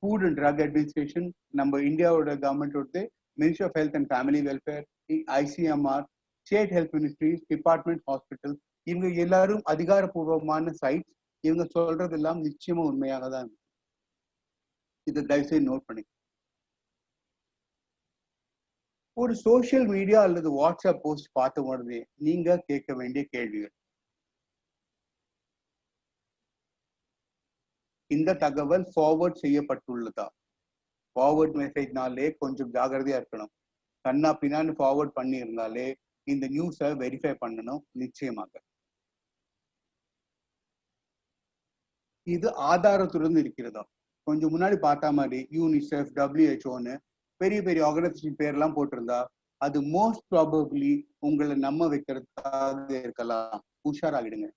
food and drug administration, நம்ம இந்தியாவோட கவர்மெண்டோட ministry of health and family welfare, ICMR, state health ministries, department, hospital, இவங்க எல்லாரும் அதிகாரப்பூர்வமான சைட்ஸ். இவங்க சொல்றதெல்லாம் நிச்சயமா உண்மையாக தான் இருக்கு. இதை தயவுசெய்து நோட் பண்ணி. ஒரு சோசியல் மீடியா அல்லது வாட்ஸ்அப் போஸ்ட் பார்த்த உடனே நீங்க கேட்க வேண்டிய கேள்விகள். இந்த தகவல் ஃபார்வர்ட் செய்யப்பட்டுள்ளதா? ஃபார்வர்ட் மெசேஜ்னாலே கொஞ்சம் ஜாகிரதையா இருக்கணும். கண்ணா பின்னான்னு ஃபார்வர்ட் பண்ணி இருந்தாலே இந்த நியூஸை வெரிஃபை பண்ணணும் நிச்சயமாக. இது ஆதாரத்துடன் இருக்கிறதா? கொஞ்சம் முன்னாடி பார்த்த மாதிரி யூனிசெஃப், WHO பெரிய பெரிய ஆர்கனைசேஷன் பேர்லாம் போட்டிருந்தா அது மோஸ்ட் ப்ராபப்ளி உங்களை நம்ப வைக்கிறதுக்காக இருக்கலாம். உஷாராகிடுங்க.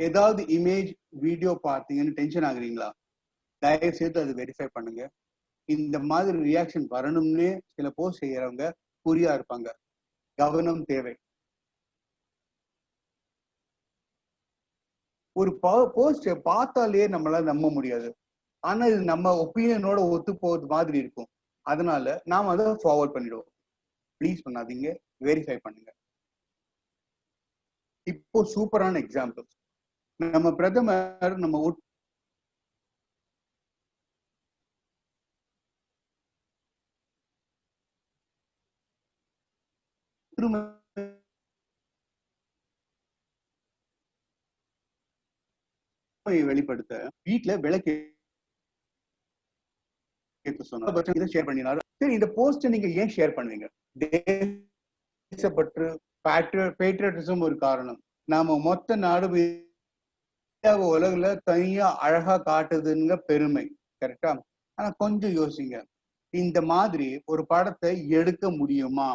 ஏதாவது இமேஜ், வீடியோ பார்த்தீங்கன்னு டென்ஷன் ஆகுறீங்களா? தயவு செய்து அது வெரிஃபை பண்ணுங்க. இந்த மாதிரி ரியாக்ஷன் வரணும்னே சில போஸ்ட் செய்யறவங்க குறியா இருப்பாங்க. கவனம் தேவை. ஒரு போஸ்ட் பார்த்தாலே நம்மளால நம்ப முடியாது. ஆனா இது நம்ம ஒப்பீனியனோட ஒத்து போறது மாதிரி இருக்கும். அதனால நாம அதை ஃபார்வர்ட் பண்ணிடுவோம். ப்ளீஸ் பண்ணாதீங்க, வெரிஃபை பண்ணுங்க. இப்போ சூப்பரான எக்ஸாம்பிள். நம்ம பிரதமர் நம்ம வெளிப்படுத்த வீட்டுல விளக்கு ஷேர் பண்ணினாரு. சரி, இந்த போஸ்ட் நீங்க ஏன் ஷேர் பண்ணுவீங்க? தேசப்பற்று, பேட்ரியாட்டிசம் ஒரு காரணம். நாம மொத்த நாடு உலகுல தனியா அழகா காட்டுதுங்க பெருமை. கரெக்டா? ஆனா கொஞ்சம் யோசிங்க, இந்த மாதிரி ஒரு படத்தை எடுக்க முடியுமா?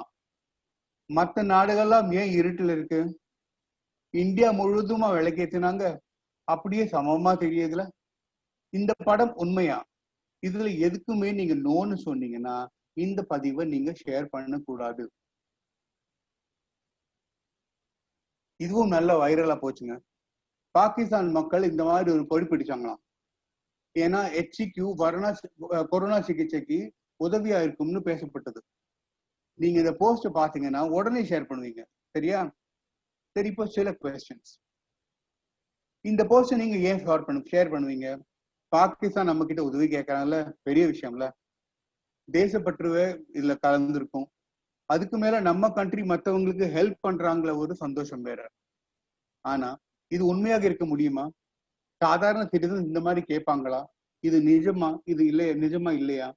மற்ற நாடுகள்லாம் ஏன் இருட்டில் இருக்கு? இந்தியா முழுவதுமா விளக்கேற்றினாங்க, அப்படியே சமமா தெரியுதுல. இந்த படம் உண்மையா? இதுல எதுக்குமே நீங்க நோன்னு சொன்னீங்கன்னா இந்த பதிவை நீங்க ஷேர் பண்ண கூடாது. இதுவும் நல்ல வைரலா போச்சுங்க. பாகிஸ்தான் மக்கள் இந்த மாதிரி ஒரு கொடி பிடிச்சாங்களாம். ஏன்னா HCQ கொரோனா சிகிச்சைக்கு உதவியா இருக்கும்னு பேசப்பட்டது. நீங்க இந்த போஸ்ட் பாத்தீங்கன்னா உடனே ஷேர் பண்ணுவீங்க. சரியா? சரி, இப்போ சில கொஸ்டின்ஸ். இந்த போஸ்ட் நீங்க ஏன் ஷேர் பண்ணுவீங்க? பாகிஸ்தான் நம்ம கிட்ட உதவி கேட்கறாங்கல்ல, பெரிய விஷயம்ல. தேசப்பற்றுவே இதுல கலந்துருக்கும். அதுக்கு மேல நம்ம கண்ட்ரி மற்றவங்களுக்கு ஹெல்ப் பண்றாங்கள, ஒரு சந்தோஷம் வேற. ஆனா இது உண்மையாக இருக்க முடியுமா? சாதாரண சிட்டிசன் இந்த மாதிரி கேட்பாங்களா? இது நிஜமா? இது இல்லையா? நிஜமா இல்லையா?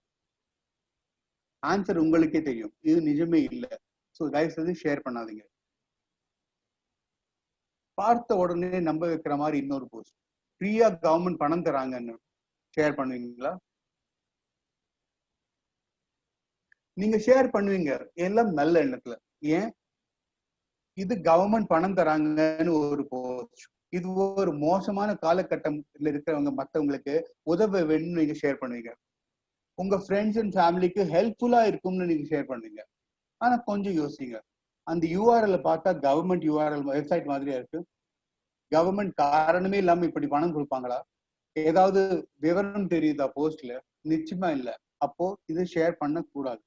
ஆன்சர் உங்களுக்கே தெரியும், இது நிஜமே இல்லை. ஸோ தயவு செய்து ஷேர் பண்ணாதீங்க. பார்த்த உடனே நம்ப வைக்கிற மாதிரி இன்னொரு போஸ்ட், ஃப்ரீயா கவர்மெண்ட் பணம் தராங்கன்னு ஷேர் பண்ணுவீங்களா? நீங்க ஷேர் பண்ணுவீங்க எல்லாம் நல்ல எண்ணத்துல. ஏன்? இது கவர்மெண்ட் பணம் தராங்கன்னு ஒரு போஸ்ட். இது ஒரு மோசமான காலகட்டத்தில் இருக்கிறவங்க மற்றவங்களுக்கு உதவ வேணும்னு நீங்க ஷேர் பண்ணுவீங்க. உங்க ஃப்ரெண்ட்ஸ் அண்ட் ஃபேமிலிக்கு ஹெல்ப்ஃபுல்லா இருக்கும்னு நீங்க ஷேர் பண்ணுவீங்க. ஆனா கொஞ்சம் யோசிங்க, அந்த URL பார்த்தா கவர்மெண்ட் URL வெப்சைட் மாதிரியா இருக்கு. கவர்மெண்ட் காரணமே இல்லாம இப்படி பணம் கொடுப்பாங்களா? ஏதாவது விவரம் தெரியுதா போஸ்ட்ல? நிச்சயமா இல்லை. அப்போ இது ஷேர் பண்ண கூடாது.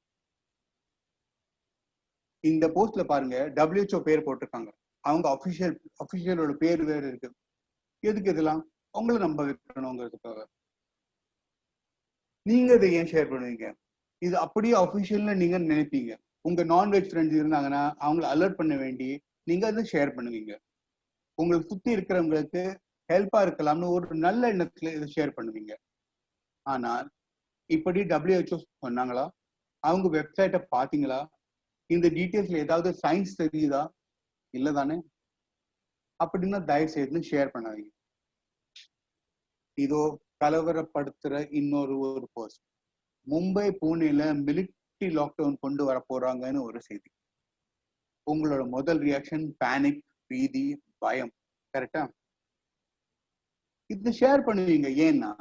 இந்த போஸ்ட்ல பாருங்க, WHO பேர் போட்டிருக்காங்க. அவங்க அபிஷியலோட பேர் வேற இருக்கு. எதுக்கு இதெல்லாம்? உங்களை நம்ப வைக்கணுங்கிறதுக்காக. நீங்க இதை ஏன் ஷேர் பண்ணுவீங்க? இது அப்படியே அஃபிஷியல்னு நீங்க நினைப்பீங்க. உங்க நான்வெஜ் ஃப்ரெண்ட்ஸ் இருந்தாங்கன்னா அவங்களை அலர்ட் பண்ண வேண்டி நீங்க அதை ஷேர் பண்ணுவீங்க. உங்களுக்கு சுத்தி இருக்கிறவங்களுக்கு ஹெல்ப்பா இருக்கலாம்னு ஒரு நல்ல எண்ணத்துல இதை ஷேர் பண்ணுவீங்க. ஆனால் இப்படி WHO சொன்னாங்களா? அவங்க வெப்சைட்டை பாத்தீங்களா? இந்த டீட்டெயில்ஸ்ல ஏதாவது சயின்ஸ் தெரியுதா? இல்லதானே? அப்படின்னா தயவு செய்து ஷேர் பண்ணாதீங்க. இதோ கலவரப்படுத்துற ஒரு போஸ்ட். மும்பை பூனேல மிலிட்டரி லாக்டவுன் கொண்டு வர போறாங்கன்னு ஒரு செய்தி. உங்களோட முதல் ரியாக்ஷன் பேனிக், பீதி, பயம். கரெக்டா? இது ஷேர் பண்ணுவீங்க. ஏன்னா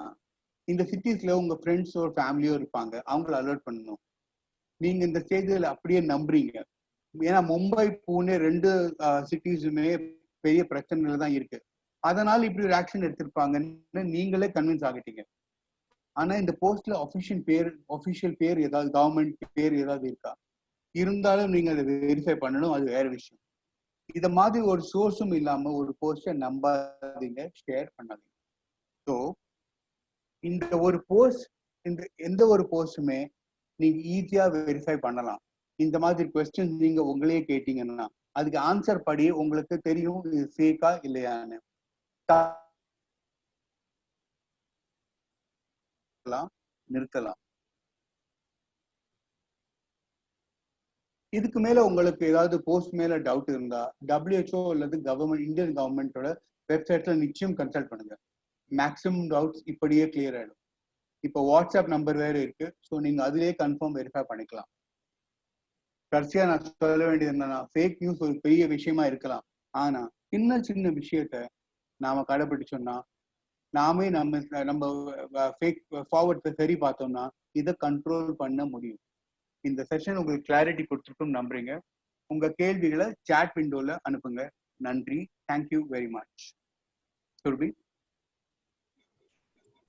இந்த சிட்டிஸ்ல உங்க ஃப்ரெண்ட்ஸோ ஃபேமிலியோ இருப்பாங்க, அவங்கள அலர்ட் பண்ணணும். நீங்க இந்த ஸ்டேஜ்ல அப்படியே நம்புறீங்க. ஏன்னா மும்பை பூனே 2 சிட்டிஸுமே பெரிய பிரச்சனையில தான் இருக்கு. அதனால இப்படி ஒரு ஆக்ஷன் எடுத்திருப்பாங்கன்னு நீங்களே கன்வின்ஸ் ஆகிட்டீங்க. ஆனா இந்த போஸ்ட்ல ஒபிஷியல் பேர் ஏதாவது, கவர்மெண்ட் பேர் ஏதாவது இருக்கா? இருந்தாலும் நீங்க அதை வெரிஃபை பண்ணணும், அது வேற விஷயம். இத மாதிரி ஒரு சோர்ஸும் இல்லாம ஒரு போஸ்டை நம்பாதீங்க, ஷேர் பண்ணாதீங்க. ஸோ இந்த ஒரு போஸ்ட், எந்த ஒரு போஸ்டுமே நீங்க ஈஸியா வெரிஃபை பண்ணலாம். இந்த மாதிரி கொஸ்டின் நீங்க உங்களையே கேட்டீங்கன்னா அதுக்கு ஆன்சர் படி உங்களுக்கு தெரியும் இது ஃபேக்கா இல்லையான்னு. நிறுத்தலாம். இதுக்கு மேல உங்களுக்கு ஏதாவது போஸ்ட் மேல டவுட் இருந்தா WHO அல்லது கவர்மெண்ட், இந்தியன் கவர்மெண்டோட வெப்சைட்ல நிச்சயம் கன்சல்ட் பண்ணுங்க. மேக்ஸிமம் டவுட்ஸ் இப்படியே கிளியர் ஆயிடும். இப்போ வாட்ஸ்அப் நம்பர் வேற இருக்கு, ஸோ நீங்க அதுலயே கன்ஃபார்ம் வெரிஃபை பண்ணிக்கலாம். கடைசியா நான் சொல்ல வேண்டியது என்னன்னா, ஃபேக் நியூஸ் ஒரு பெரிய விஷயமா இருக்கலாம், ஆனா சின்ன சின்ன விஷயத்த நாம கடைபிடிச்சோம்னா, நாமே நம்ம ஃபேக் ஃபார்வர்ட்ஸை சரி பார்த்தோம்னா இதை கண்ட்ரோல் பண்ண முடியும். இந்த செஷன் உங்களுக்கு கிளாரிட்டி கொடுத்துருக்கும் நம்புறீங்க. உங்க கேள்விகளை சாட் விண்டோல அனுப்புங்க. நன்றி. Thank you very much. Surbhi.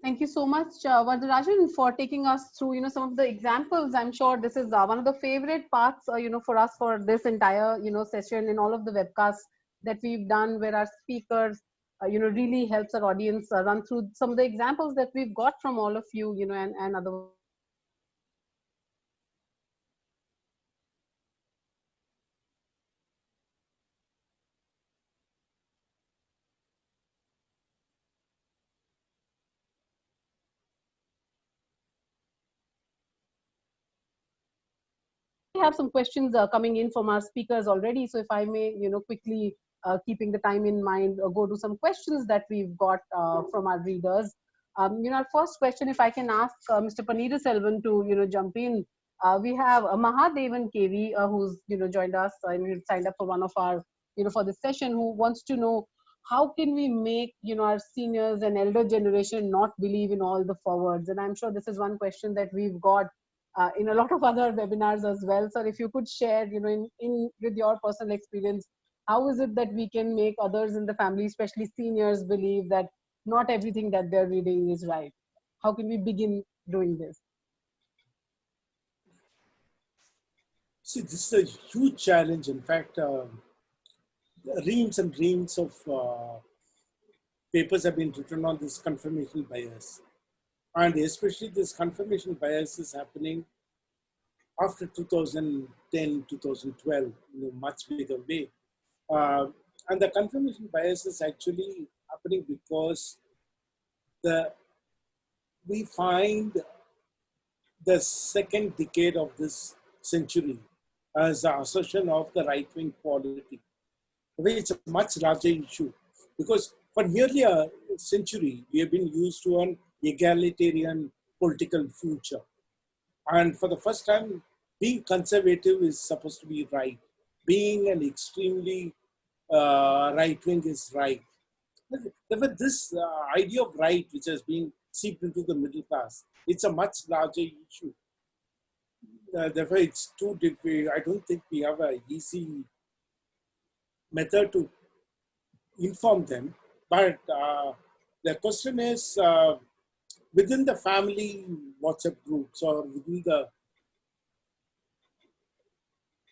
Thank you so much, Vardarajan, for taking us through, some of the examples. I'm sure this is one of the favorite parts, for us for this entire, session in all of the webcasts that we've done, where our speakers, really helps our audience run through some of the examples that we've got from all of you, and other. We have some questions coming in from our speakers already. So if I may, quickly keeping the time in mind, go to some questions that we've got from our readers. Our first question, if I can ask Mr. Paneera Selvan to, jump in. We have Mahadevan KV who's, joined us and signed up for one of our, for this session, who wants to know how can we make, our seniors and elder generation not believe in all the forwards? And I'm sure this is one question that we've got in a lot of other webinars as well. So if you could share, in with your personal experience, how is it that we can make others in the family, especially seniors, believe that not everything that they're reading is right? How can we begin doing this? See, this is a huge challenge. In fact, reams and reams of papers have been written on this confirmation bias. And especially this confirmation bias is happening after 2010, 2012, in a much bigger way. And the confirmation bias is actually happening because we find the second decade of this century as the assertion of the right-wing polity. It's a much larger issue because for nearly a century, we have been used to an egalitarian political future. And for the first time, being conservative is supposed to be right. Being an extremely right-wing is right. Therefore, this idea of right, which has been seeped into the middle class, it's a much larger issue. Therefore, it's too difficult. I don't think we have an easy method to inform them. But the question is, within the family WhatsApp groups or within the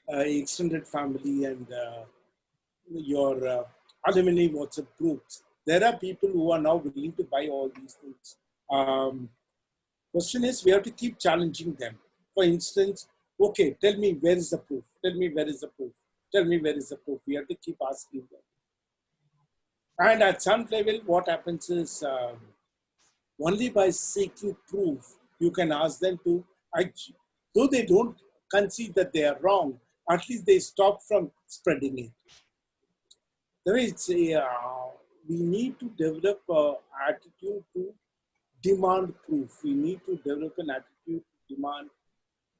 extended family and your alumni WhatsApp groups, there are people who are now willing to buy all these things. Question is, we have to keep challenging them. For instance, okay, tell me where is the proof? Tell me where is the proof? Tell me where is the proof? We have to keep asking them. And at some level, what happens is only by seeking proof, you can ask them to, though they don't concede that they are wrong, at least they stop from spreading it. The way it's, we need to develop an attitude to demand proof. We need to develop an attitude to demand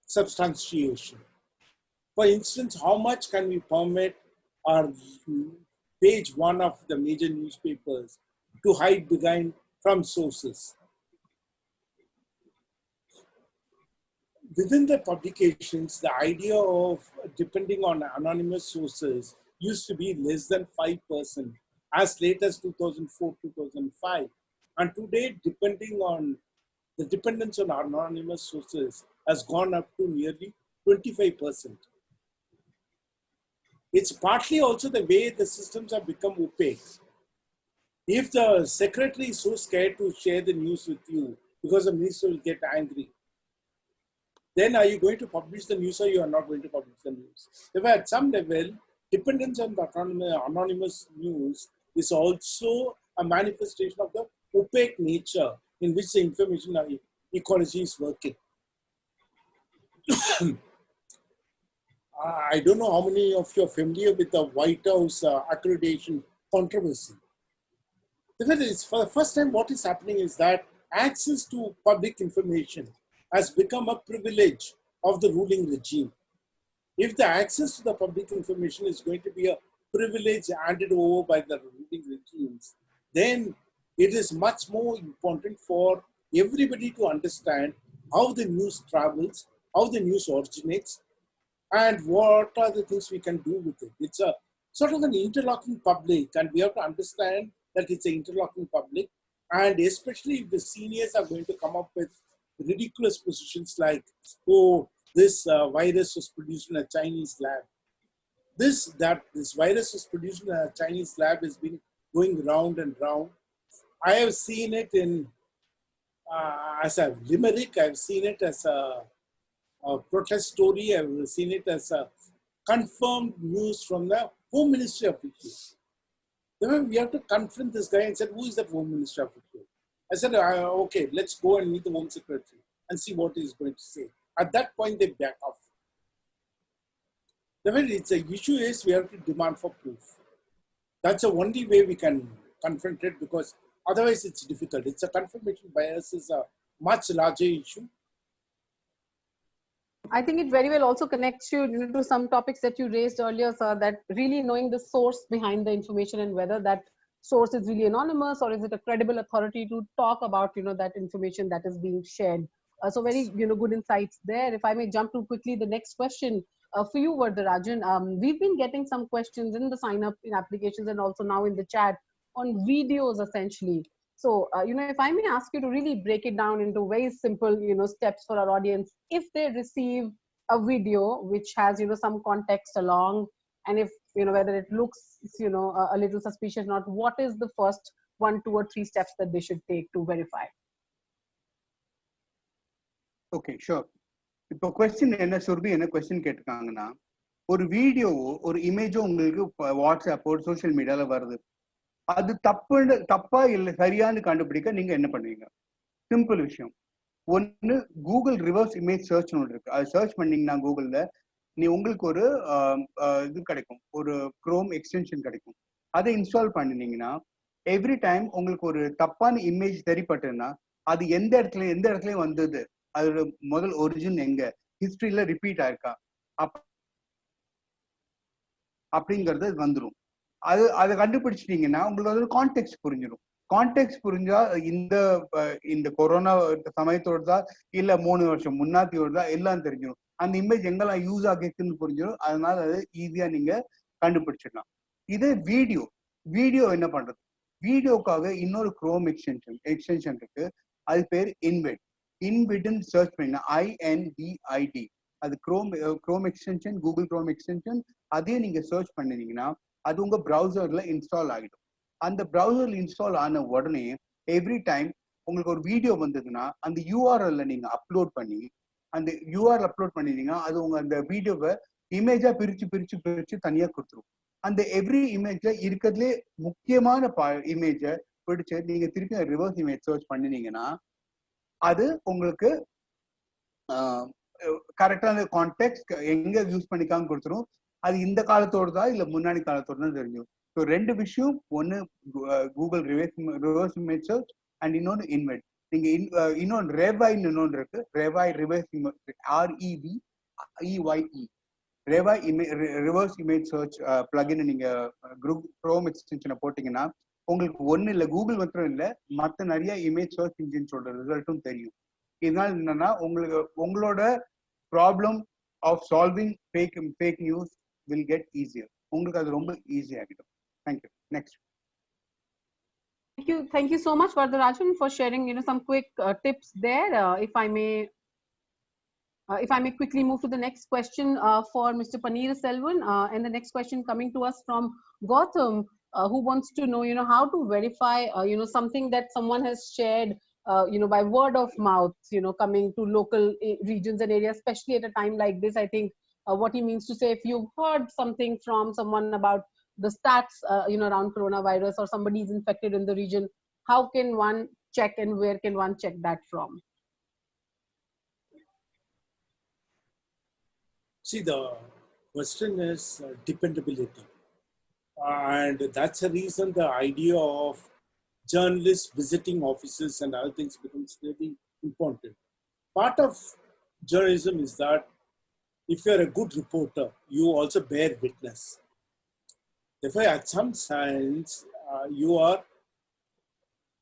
substantiation. For instance, how much can we permit our page one of the major newspapers to hide behind from sources? Within the publications, the idea of depending on anonymous sources used to be less than 5% as late as 2004, 2005. And today, the dependence on anonymous sources has gone up to nearly 25%. It's partly also the way the systems have become opaque. If the secretary is so scared to share the news with you because the minister will get angry, then are you going to publish the news or you are not going to publish the news? If at some level, dependence on the anonymous news is also a manifestation of the opaque nature in which the information ecology is working. I don't know how many of you are familiar with the White House accreditation controversy. For the first time, what is happening is that access to public information has become a privilege of the ruling regime. If the access to the public information is going to be a privilege handed over by the ruling regimes, then it is much more important for everybody to understand how the news travels, how the news originates, and what are the things we can do with it. It's a sort of an interlocking public, and we have to understand that it's an interlocking public. And especially if the seniors are going to come up with ridiculous positions like, oh, this virus was produced in a Chinese lab. This virus was produced in a Chinese lab has been going round and round. I have seen it in as a limerick. I've seen it as a protest story. I've seen it as a confirmed news from the Home Ministry officials. Then we have to confront this guy and said, who is that Home Ministry official? I said, okay, let's go and meet the Home Secretary and see what he's going to say. At that point, they back off. The issue is we have to demand for proof. That's the only way we can confront it, because otherwise it's difficult. It's a confirmation bias is a much larger issue. I think it very well also connects you to some topics that you raised earlier, sir, that really knowing the source behind the information and whether that source is really anonymous or is it a credible authority to talk about, that information that is being shared. So very, good insights there. If I may jump to quickly the next question for you, Vardarajan. We've been getting some questions in the sign up in applications and also now in the chat on videos essentially. So, if I may ask you to really break it down into very simple, steps for our audience, if they receive a video which has, some context along, and if, whether it looks, a little suspicious or not, what is the first 1, 2, or 3 steps that they should take to verify? Okay, sure. இப்போ question என்ன சுர்பி என்ன question கேட்டிருக்காங்கன்னா, ஒரு வீடியோவோ ஒரு இமேஜோ உங்களுக்கு வாட்ஸ்அப்போ social மீடியால வருது, அது தப்பா இல்லை சரியானு கண்டுபிடிக்க நீங்க என்ன பண்ணுவீங்க? சிம்பிள் விஷயம். ஒன்னு கூகுள் ரிவர்ஸ் இமேஜ் சர்ச் ஒன்று இருக்கு. அது சர்ச் பண்ணீங்கன்னா கூகுள்ல உங்களுக்கு ஒரு இது கிடைக்கும், ஒரு குரோம் எக்ஸ்டென்ஷன் கிடைக்கும். அதை இன்ஸ்டால் பண்ணினீங்கன்னா எவ்ரி டைம் உங்களுக்கு ஒரு தப்பான இமேஜ் தெரிப்பட்டுன்னா அது எந்த இடத்துலயும் வந்தது, அதோட முதல் ஒரிஜின் எங்க, ஹிஸ்டரியில ரிப்பீட் ஆயிருக்கா அப்படிங்கறது வந்துடும். அதை கண்டுபிடிச்சிட்டீங்கன்னா உங்களுக்கு ஒரு கான்டெக்ட் புரிஞ்சிடும். கான்டெக்ட் புரிஞ்சா இந்த கொரோனா சமயத்தோட தான் இல்ல 3 வருஷம் முன்னாடியோட தான் எல்லாம் தெரிஞ்சிடும். அந்த இமேஜ் எங்கெல்லாம் யூஸ் ஆகிருக்குன்னு புரிஞ்சிடும். அதனால அது ஈஸியா நீங்க கண்டுபிடிச்சிடலாம். இதே வீடியோ என்ன பண்றது? வீடியோக்காக இன்னொரு குரோம் எக்ஸ்டென்ஷன் இருக்கு. அது பேர் இன்விட்னு சர்ச் பண்ணீங்கன்னா INVID, அது chrome extension, Google chrome extension. அதே நீங்க சர்ச் பண்ணினீங்கன்னா அது உங்க ப்ரௌசர்ல இன்ஸ்டால் ஆகிடும். அந்த ப்ரௌசர்ல இன்ஸ்டால் ஆன உடனே எவ்ரி டைம் உங்களுக்கு ஒரு வீடியோ வந்ததுன்னா அந்த யூஆர்எல்ல நீங்க அப்லோட் பண்ணி அந்த யூஆர்எல் அப்லோட் பண்ணிட்டீங்கன்னா அது உங்க அந்த வீடியோவை இமேஜா பிரிச்சு தனியா கொடுத்துரும். அந்த எவ்ரி இமேஜ்ல இருக்கிறதுலே முக்கியமான இமேஜை பிடிச்சு நீங்க திருப்பி ரிவர்ஸ் இமேஜ் சர்ச் பண்ணினீங்கன்னா அது உங்களுக்கு கரெக்டான கான்டெக்ட் எங்க யூஸ் பண்ணிக்காம கொடுத்துரும். அது இந்த காலத்தோடு தான் இல்ல முன்னாடி காலத்தோடு தான் தெரியும். ஸோ ரெண்டு விஷயம், ஒன்னு Google reverse image search and இன்னொன்னு இன்வெட். நீங்க இன்னொன்று ரெவாய்ன்னு இன்னொன்று இருக்கு. RevEye reverse REVEYE RevEye reverse image search plugin நீங்க குரோம் எக்ஸ்டென்ஷனை போட்டீங்கன்னா உங்களுக்கு ஒண்ணு இல்லை கூகுள் மாத்திரம் இல்லை மற்ற நிறைய இமேஜ் சர்ச் இன்ஜின்ஸோட ரிசல்ட்டும் தெரியும். இதனால என்னன்னா உங்களோட problem of solving fake news will get easier. உங்களுக்கு அது ரொம்ப ஈஸி ஆகிடும். Thank you. Next. Thank you so much, Vardarajan, for sharing some quick tips there. If I may quickly move to the next question for Mr. Paneer Selvan, and the next question coming to us from Gautam, who wants to know how to verify something that someone has shared by word of mouth, coming to local regions and areas, especially at a time like this. I think what he means to say, if you've heard something from someone about the stats around coronavirus, or somebody is infected in the region, how can one check and where can one check that from? See, the question is dependability. And that's the reason the idea of journalists visiting offices and other things becomes really important. Part of journalism is that if you're a good reporter, you also bear witness. Therefore, at some sense, you are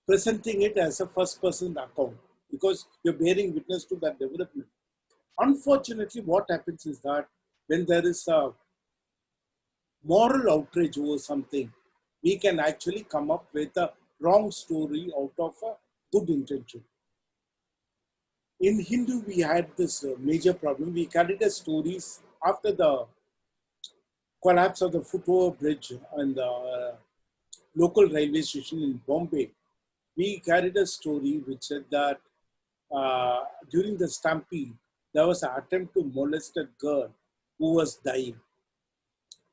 presenting it as a first-person account because you're bearing witness to that development. Unfortunately, what happens is that when there is a moral outrage over something, we can actually come up with a wrong story out of a good intention. In Hindu, we had this major problem. We carried the stories after the collapse of the foot-over bridge and the local railway station in Bombay. We carried a story which said that during the stampede, there was an attempt to molest a girl who was dying.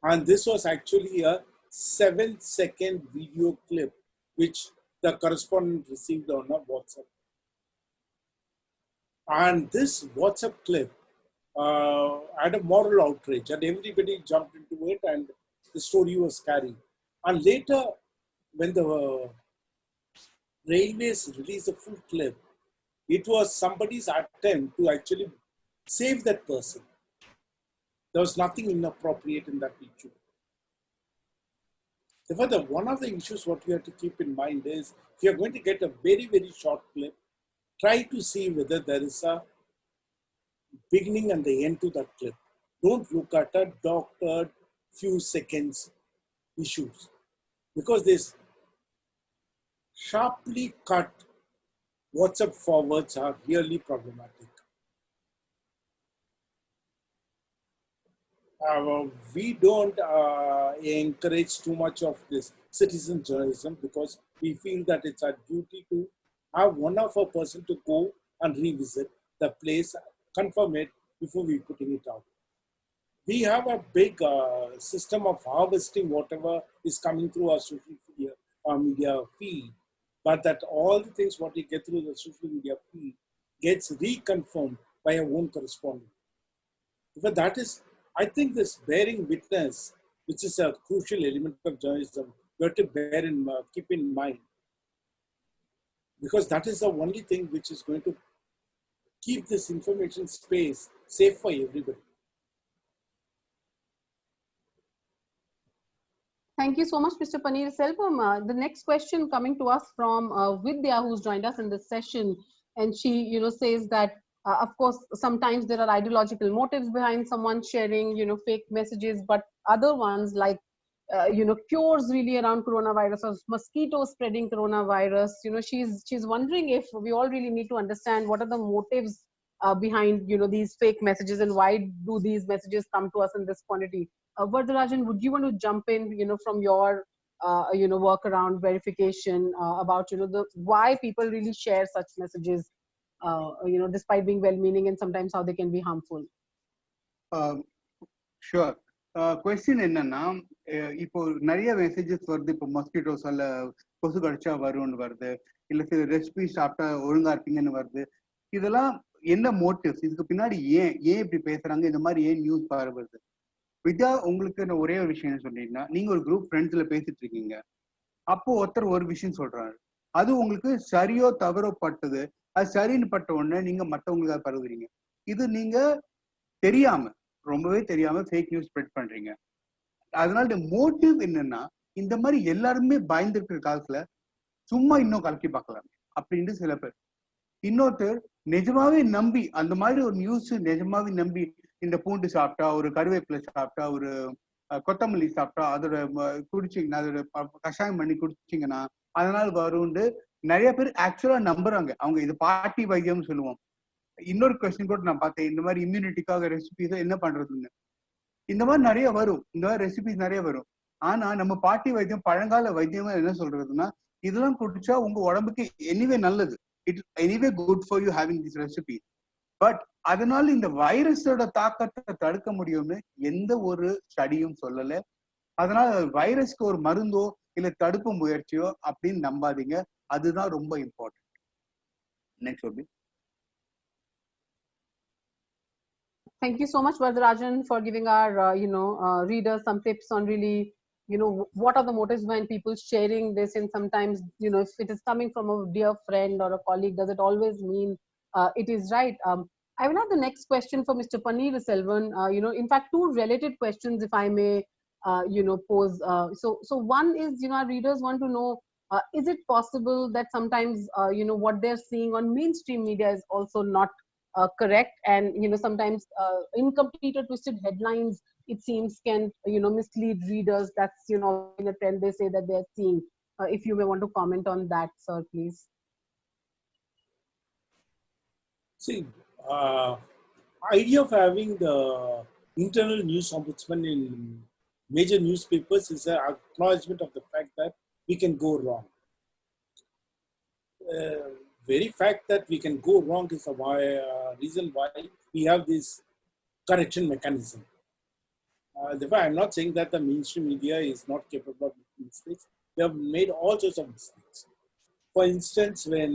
And this was actually a 7-second video clip which the correspondent received on a WhatsApp. And this WhatsApp clip had a moral outrage and everybody jumped into it and the story was carried. And later, when the railways released a full clip, it was somebody's attempt to actually save that person. There was nothing inappropriate in that picture. Therefore, one of the issues what you have to keep in mind is, if you're going to get a very, very short clip, try to see whether there is a beginning and the end to that clip. Don't look at a doctored few seconds issues, because this sharply cut WhatsApp forwards are really problematic. We don't encourage too much of this citizen journalism because we feel that it's our duty to have one of a person to go and revisit the place, confirm it before we putting it out. We have a big system of harvesting whatever is coming through our social media feed, but that all the things what we get through the social media feed gets reconfirmed by our own correspondent. But that is, I think, this bearing witness, which is a crucial element of journalism, you have to keep in mind, because that is the only thing which is going to keep this information space safe for everybody. Thank you so much, Mr. Paneer Selvam. The next question coming to us from Vidya, who's joined us in this session, and she, says that, of course, sometimes there are ideological motives behind someone sharing, fake messages, but other ones like, cures really around coronavirus or mosquitoes spreading coronavirus. She's wondering if we all really need to understand what are the motives behind, these fake messages, and why do these messages come to us in this quantity. Vardarajan, would you want to jump in, from your work around verification, about the why people really share such messages, despite being well-meaning, and sometimes how they can be harmful. Sure. Question என்னன்னா, இப்போ நிறைய messages வருது. இப்போ மஸ்கிட்டோஸால கொசு கடிச்சா வரும்னு வருது, இல்ல சில ரெசிபி சாப்பிட்டா ஒழுங்கா இருப்பீங்கன்னு வருது. இதெல்லாம் என்ன மோட்டிவ்ஸ்? இதுக்கு பின்னாடி ஏன் இப்படி பேசுறாங்க? இந்த மாதிரி ஏன் நியூஸ் பரவுது? வித்யா, உங்களுக்கு நான் ஒரே ஒரு விஷயம் சொன்னீங்கன்னா, நீங்க ஒரு குரூப் ஃப்ரெண்ட்ஸ்ல பேசிட்டு இருக்கீங்க. அப்போ ஒருத்தர் ஒரு விஷயம் சொல்றாரு, அது உங்களுக்கு சரியோ தவறோ பட்டது, அது சரின்னு பட்ட உடனே நீங்க மற்றவங்களுக்கு அதை பரவுறீங்க. இது நீங்க தெரியாம, ரொம்பவே தெரியாம ஃபேக் நியூஸ் ஸ்ப்ரெட் பண்றீங்க. அதனால மோட்டிவ் என்னன்னா, இந்த மாதிரி எல்லாருமே பயந்துருக்கிற காலத்துல சும்மா இன்னும் கலக்கி பார்க்கலாம் அப்படின்ட்டு சில பேர். இன்னொருத்தர் நிஜமாவே நம்பி, அந்த மாதிரி ஒரு நியூஸ் நிஜமாவே நம்பி, இந்த பூண்டு சாப்பிட்டா, ஒரு கருவேப்பிலை சாப்பிட்டா, ஒரு கொத்தமல்லி சாப்பிட்டா, அதோட குடிச்சிங்கன்னா, அதோட கஷாயம் பண்ணி குடிச்சிங்கன்னா அதனால வரும்னு நிறைய பேர் ஆக்சுவலா நம்புறாங்க. அவங்க இது பாட்டி வைத்தியம்னு சொல்லுவோம். இன்னொரு கொஸ்டின் கூட நான் பார்த்தேன், இந்த மாதிரி இம்யூனிட்டிக்காக ரெசிபிஸ் என்ன பண்றதுன்னு. இந்த மாதிரி நிறைய வரும், இந்த மாதிரி ரெசிபிஸ் நிறைய வரும். ஆனா நம்ம பாட்டி வைத்தியம், பழங்கால வைத்தியமா என்ன சொல்றதுன்னா, இதெல்லாம் குடிச்சா உங்க உடம்புக்கு எனிவே நல்லது, it anyway good for you having this recipe. But அதனால இந்த வைரஸோட தாக்கத்தை தடுக்க முடியும்னு எந்த ஒரு ஸ்டடியும் சொல்லல. அதனால வைரஸ்க்கு ஒரு மருந்தோ இல்ல தடுப்பு முயற்சியோ அப்படின்னு நம்பாதீங்க. அதுதான் ரொம்ப இம்பார்ட்டன்ட். நெக்ஸ்ட் ஒபி. Thank you so much, Vardarajan, for giving our readers some tips on really what are the motives behind people sharing this. And sometimes if it is coming from a dear friend or a colleague, does it always mean it is right? I will have the next question for Mr. Paneer Selvan. In fact, two related questions, if I may pose. So one is, our readers want to know, is it possible that sometimes what they're seeing on mainstream media is also not correct, and sometimes incomplete or twisted headlines, it seems, can mislead readers? That's in a trend they say that they're seeing. If you may want to comment on that, sir, please. See, idea of having the internal news ombudsman in major newspapers is an acknowledgement of the fact that we can go wrong. Very fact that we can go wrong is a reason why we have this correction mechanism. Therefore, I'm not saying that the mainstream media is not capable of making mistakes. They have made all sorts of mistakes. For instance, when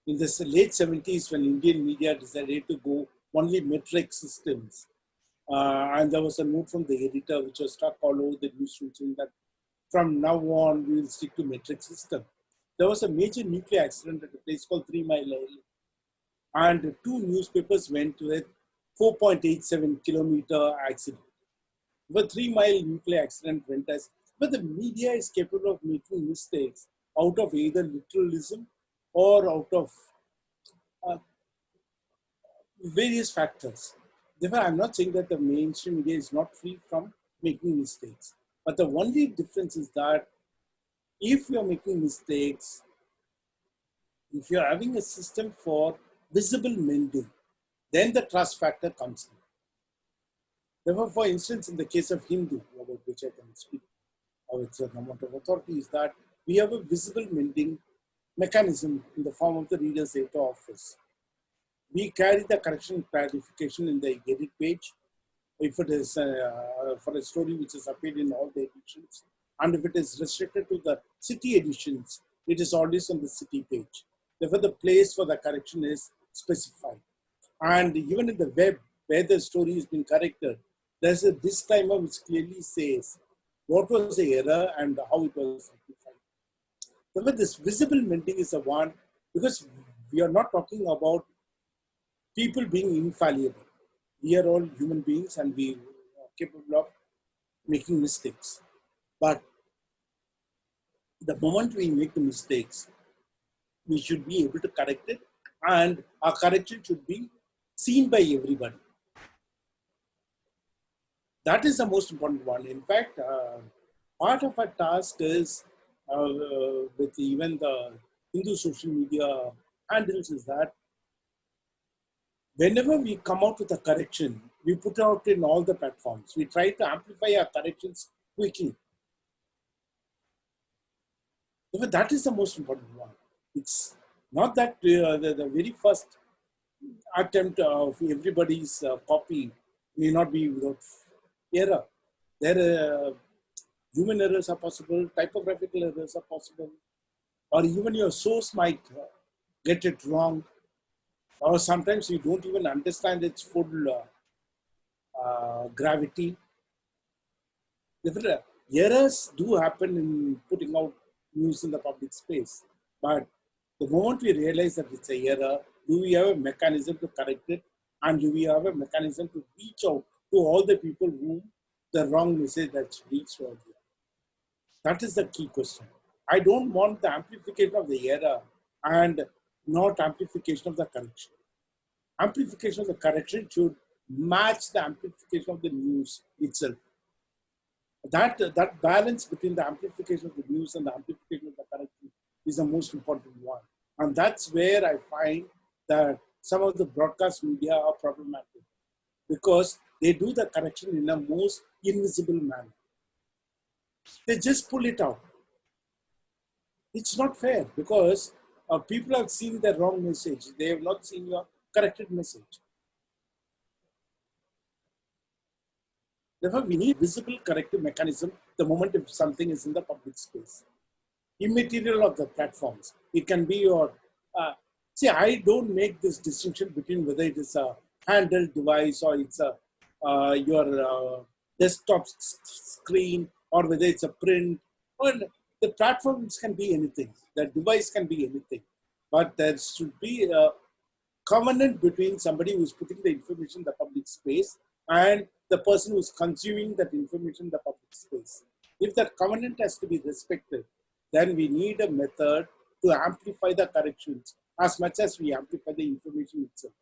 in the late 70s, when Indian media decided to go only metric systems, and there was a note from the editor which was stuck all over the newsroom saying that from now on we will stick to metric system. There was a major nuclear accident at a place called 3 Mile Island, and two newspapers went with 4.87 kilometer accident. The 3 Mile nuclear accident went as, but the media is capable of making mistakes out of either literalism or out of various factors. Therefore, I'm not saying that the mainstream media is not free from making mistakes. But the only difference is that if you're making mistakes, if you're having a system for visible mending, then the trust factor comes in. Therefore, for instance, in the case of Hindu, about which I can speak with an amount of authority, is that we have a visible mending mechanism in the form of the reader's editor office. We carry the correction clarification in the edit page. If it is for a story which is appeared in all the editions, and if it is restricted to the city editions, it is always on the city page. Therefore, the place for the correction is specified. And even in the web, where the story has been corrected, there's a disclaimer which clearly says what was the error and how it was rectified. Therefore, this visible mending is the one, because we are not talking about people being infallible. We are all human beings and we are capable of making mistakes. But the moment we make the mistakes, we should be able to correct it, and our correction should be seen by everybody. That is the most important one. In fact, part of our task is with even the Hindu social media handles is that whenever we come out with a correction, we put out in all the platforms. We try to amplify our corrections quickly. But that is the most important one. It's not that the very first attempt of everybody's copy may not be without error. There human errors are possible, typographical errors are possible, or even your source might get it wrong, or sometimes you don't even understand its full gravity. Different errors do happen in putting out news in the public space, but the moment we realize that it's a error, do we have a mechanism to correct it, and do we have a mechanism to reach out to all the people whom the wrong message that's reached earlier? That is the key question. I don't want the amplification of the error and not amplification of the correction. Amplification of the correction should match the amplification of the news itself. That balance between the amplification of the news and the amplification of the correction is the most important one. And that's where I find that some of the broadcast media are problematic, because they do the correction in a most invisible manner. They just pull it out. It's not fair, because people have seen the wrong message. They have not seen your corrected message. Therefore, we need visible corrective mechanism the moment if something is in the public space. Immaterial of the platforms. It can be your, see, I don't make this distinction between whether it is a handheld device or it's a your desktop screen, or whether it's a print, or the platforms can be anything. The device can be anything. But there should be a covenant between somebody who's putting the information in the public space and the person who's consuming that information in the public space. If that covenant has to be respected, then we need a method to amplify the corrections as much as we amplify the information itself.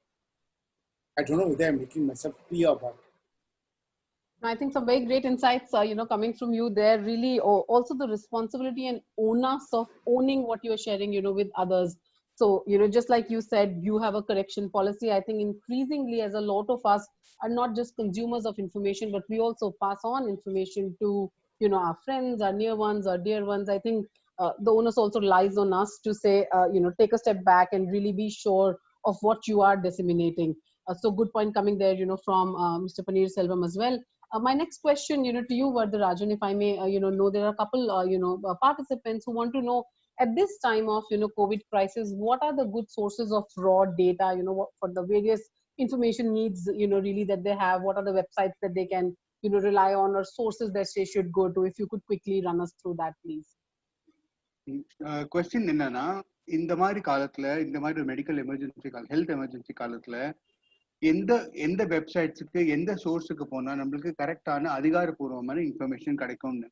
I don't know whether I'm making myself clear about it. I think some very great insights, coming from you there. Really, also the responsibility and onus of owning what you're sharing, with others. So, just like you said, you have a correction policy. I think increasingly, as a lot of us are not just consumers of information, but we also pass on information to, our friends, our near ones, our dear ones. I think the onus also lies on us to say, take a step back and really be sure of what you are disseminating. So good point coming there, from Mr. Paneer Selvam as well. My next question, to you, Vardarajan, if I may, know there are a couple, participants who want to know at this time of, COVID crisis, what are the good sources of raw data, for the various information needs, really that they have? What are the websites that they can, rely on, or sources that they should go to? If you could quickly run us through that, please. Question என்னன்னா, இந்த மாதிரி காலத்துல, இந்த மாதிரி medical emergency health emergency காலத்துல எந்த வெப்சைட்ஸுக்கு எந்த சோர்ஸுக்கு போனா நம்மளுக்கு கரெக்டான அதிகாரப்பூர்வமான இன்ஃபர்மேஷன் கிடைக்கும்னு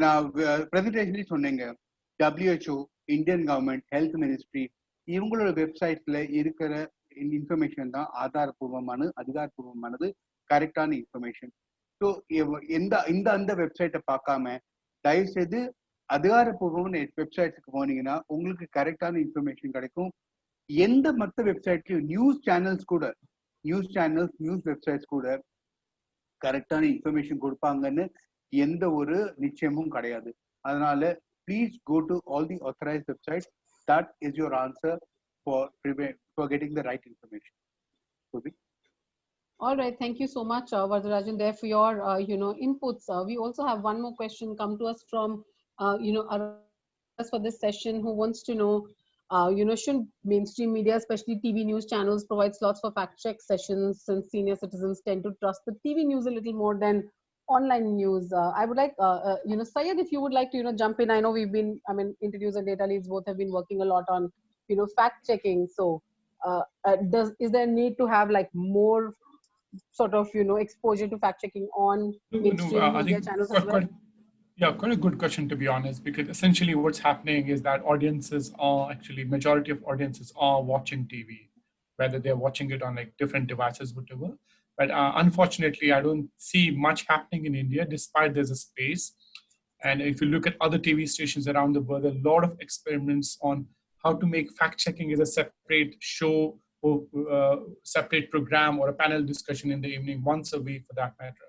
நான் பிரசன்டேஷன்லயே சொன்னேங்க. WHO, Indian government, health ministry, இவங்களோட வெப்சைட்ல இருக்கிற இன்ஃபர்மேஷன் தான் அதிகாரப்பூர்வமானது கரெக்டான இன்ஃபர்மேஷன். ஸோ அந்த வெப்சைட்டை பார்க்காம தயவு செய்து அதிகாரப்பூர்வமான வெப்சைட்ஸுக்கு போனீங்கன்னா உங்களுக்கு கரெக்டான இன்ஃபர்மேஷன் கிடைக்கும். எந்த மற்ற வெப்சைட்லயும் நியூஸ் வெப்சைட்ஸ் கூட கரெக்டான இன்ஃபர்மேஷன் கொடுப்பாங்கன்னு எந்த ஒரு நிச்சயமும் கிடையாது. அதனால please go to all the authorised websites. That is your answer for getting the right information. All right, thank you so much, Vardarajan, there for your inputs. We also have one more question come to us from for this session, who wants to know, should mainstream media, especially TV news channels, provide slots for fact check sessions, since senior citizens tend to trust the TV news a little more than online news? I would like, Syed, if you would like to, jump in. I know interviews and data leads both have been working a lot on, fact checking. So, is there a need to have like more sort of, exposure to fact checking on mainstream media channels as well? Quite a good question, to be honest, because essentially what's happening is that majority of audiences are watching TV, whether they're watching it on like different devices, whatever. But unfortunately, I don't see much happening in India, despite there's a space. And if you look at other TV stations around the world, a lot of experiments on how to make fact checking as a separate show or separate program or a panel discussion in the evening, once a week for that matter.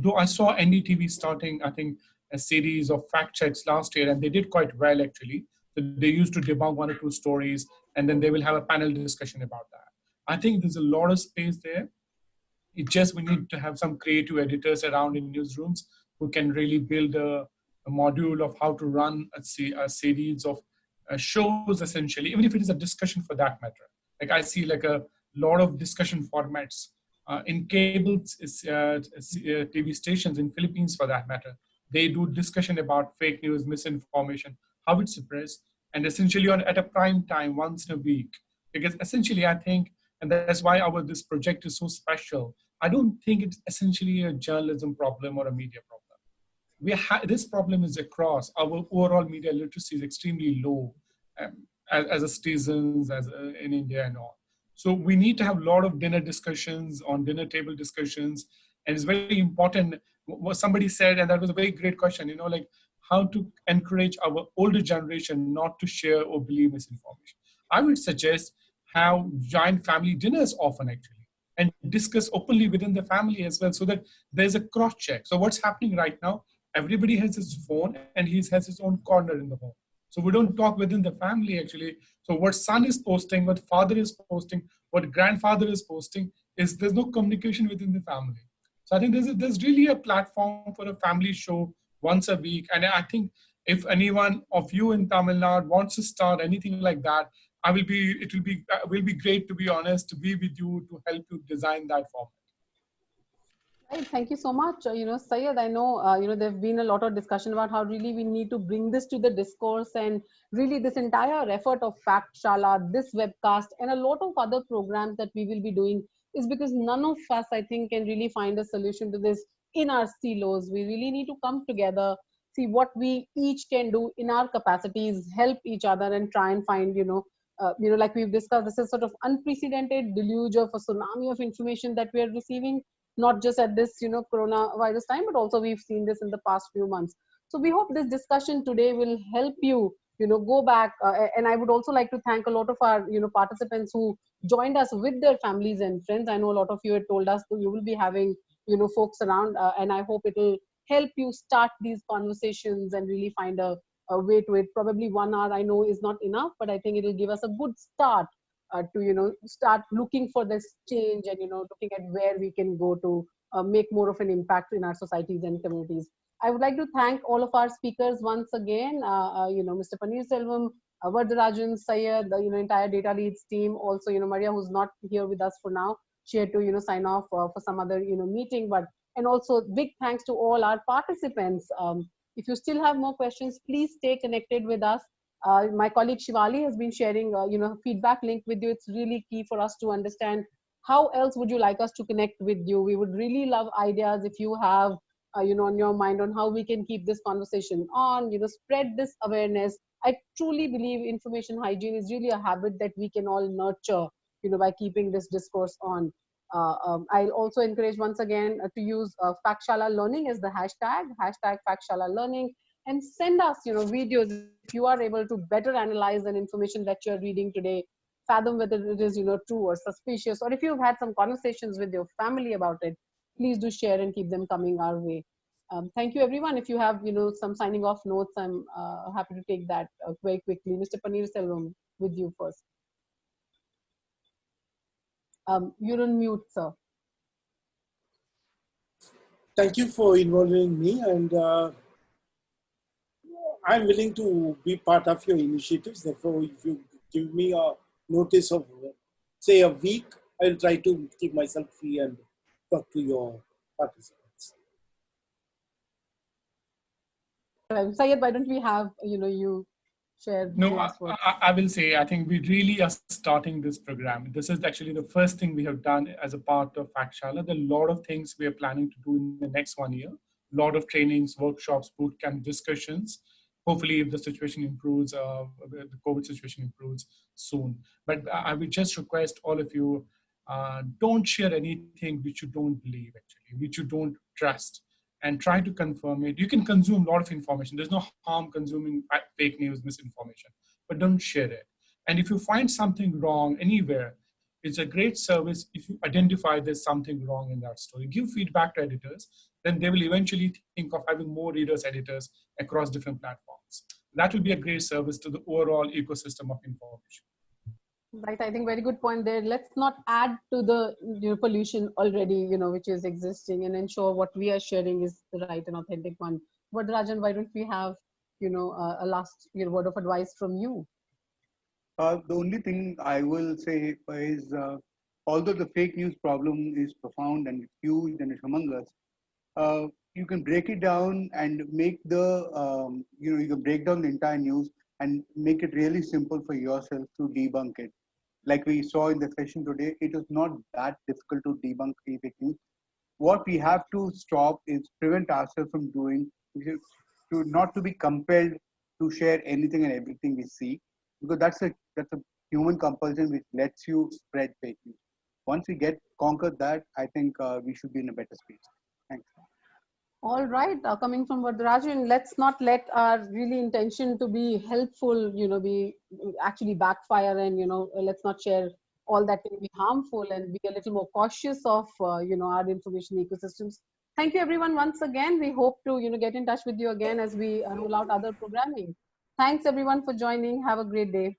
Though I saw NDTV starting, I think, a series of fact checks last year, and they did quite well actually. So they used to debunk 1 or 2 stories, and then they will have a panel discussion about that. I think there's a lot of space there. It just, we need to have some creative editors around in newsrooms who can really build a module of how to run a series of shows, essentially, even if it is a discussion for that matter. Like I see like a lot of discussion formats in cable TV stations in Philippines, for that matter. They do discussion about fake news, misinformation, how it's suppressed, and essentially at a prime time once in a week. Because essentially, I think, and that's why this project is so special. I don't think it's essentially a journalism problem or a media problem. This problem is across. Our overall media literacy is extremely low as a citizens, in India and all. So we need to have a lot of dinner discussions, on dinner table discussions. And it's very important what somebody said, and that was a very great question, like how to encourage our older generation not to share or believe misinformation. I would suggest have joint family dinners often actually, and discuss openly within the family as well, so that there's a cross check. So what's happening right now, everybody has his phone and he has his own corner in the home. So we don't talk within the family actually. So what son is posting, what father is posting, what grandfather is posting, there's no communication within the family. So I think there's really a platform for a family show once a week. And I think if anyone of you in Tamil Nadu wants to start anything like that, it will be great, to be honest, to be with you, to help you design that format. Right, thank you so much. Syed, I know, there've been a lot of discussion about how really we need to bring this to the discourse, and really this entire effort of Fact Shala, this webcast, and a lot of other programs that we will be doing is because none of us, I think, can really find a solution to this in our silos. We really need to come together, see what we each can do in our capacities, help each other, and try and find, like we've discussed, this is sort of unprecedented deluge of a tsunami of information that we are receiving, not just at this, coronavirus time, but also we've seen this in the past few months. So we hope this discussion today will help you, go back. And I would also like to thank a lot of our, participants who joined us with their families and friends. I know a lot of you had told us that you will be having, folks around, and I hope it will help you start these conversations and really find a way to it. Probably 1 hour, I know, is not enough, but I think it will give us a good start to start looking for this change, and looking at where we can go to make more of an impact in our societies and communities. I would like to thank all of our speakers once again, Mr. Paneerselvam, Vardarajan, Syed, the entire Data Leads team, also Maria, who's not here with us for now. She had to sign off for some other meeting, and also big thanks to all our participants. If you still have more questions, please stay connected with us. My colleague Shivali has been sharing, feedback link with you. It's really key for us to understand how else would you like us to connect with you. We would really love ideas if you have, on your mind on how we can keep this conversation on, spread this awareness. I truly believe information hygiene is really a habit that we can all nurture, by keeping this discourse on. I'll also encourage once again to use Fact Shala Learning as the hashtag Fact Shala Learning, and send us, videos if you are able to better analyze an information that you're reading today, fathom whether it is, true or suspicious, or if you've had some conversations with your family about it, please do share and keep them coming our way. Thank you, everyone. If you have, some signing off notes, I'm happy to take that very quickly. Mr. Paneerselvam, with you first. You're on mute, sir. Thank you for involving me, and I'm willing to be part of your initiatives. Therefore, if you give me a notice of, say, a week, I'll try to keep myself free and talk to your participants. Syed, why don't we have, you share? No, I will say, I think we really are starting this program. This is actually the first thing we have done as a part of Fact Shala. There are a lot of things we are planning to do in the next 1 year. A lot of trainings, workshops, bootcamp discussions. Hopefully, if the situation improves, the COVID situation improves soon. But I would just request all of you, don't share anything which you don't believe, actually, which you don't trust, and try to confirm it. You can consume a lot of information. There's no harm consuming fake news, misinformation, but don't share it. And if you find something wrong anywhere, it's a great service if you identify there's something wrong in that story. Give feedback to editors. then they will eventually think of having more readers, editors across different platforms. That will be a great service to the overall ecosystem of information. Right, I think very good point there. Let's not add to the pollution already, which is existing, and ensure what we are sharing is the right and authentic one. But Rajan, why don't we have, a last word of advice from you? The only thing I will say is, although the fake news problem is profound and it's huge and it's humongous, you can break it down and make you can break down the entire news and make it really simple for yourself to debunk it. Like we saw in the session today, it is not that difficult to debunk fake news. What we have to stop is prevent ourselves from doing, to not to be compelled to share anything and everything we see, because that's a human compulsion which lets you spread fake news. Once we conquer that, I think we should be in a better space. Thanks. All right, coming from Varadarajin, let's not let our really intention to be helpful, be actually backfire, and let's not share all that can be harmful, and be a little more cautious of our information ecosystems. Thank you everyone once again. We hope to get in touch with you again as we roll out other programming. Thanks everyone for joining. Have a great day.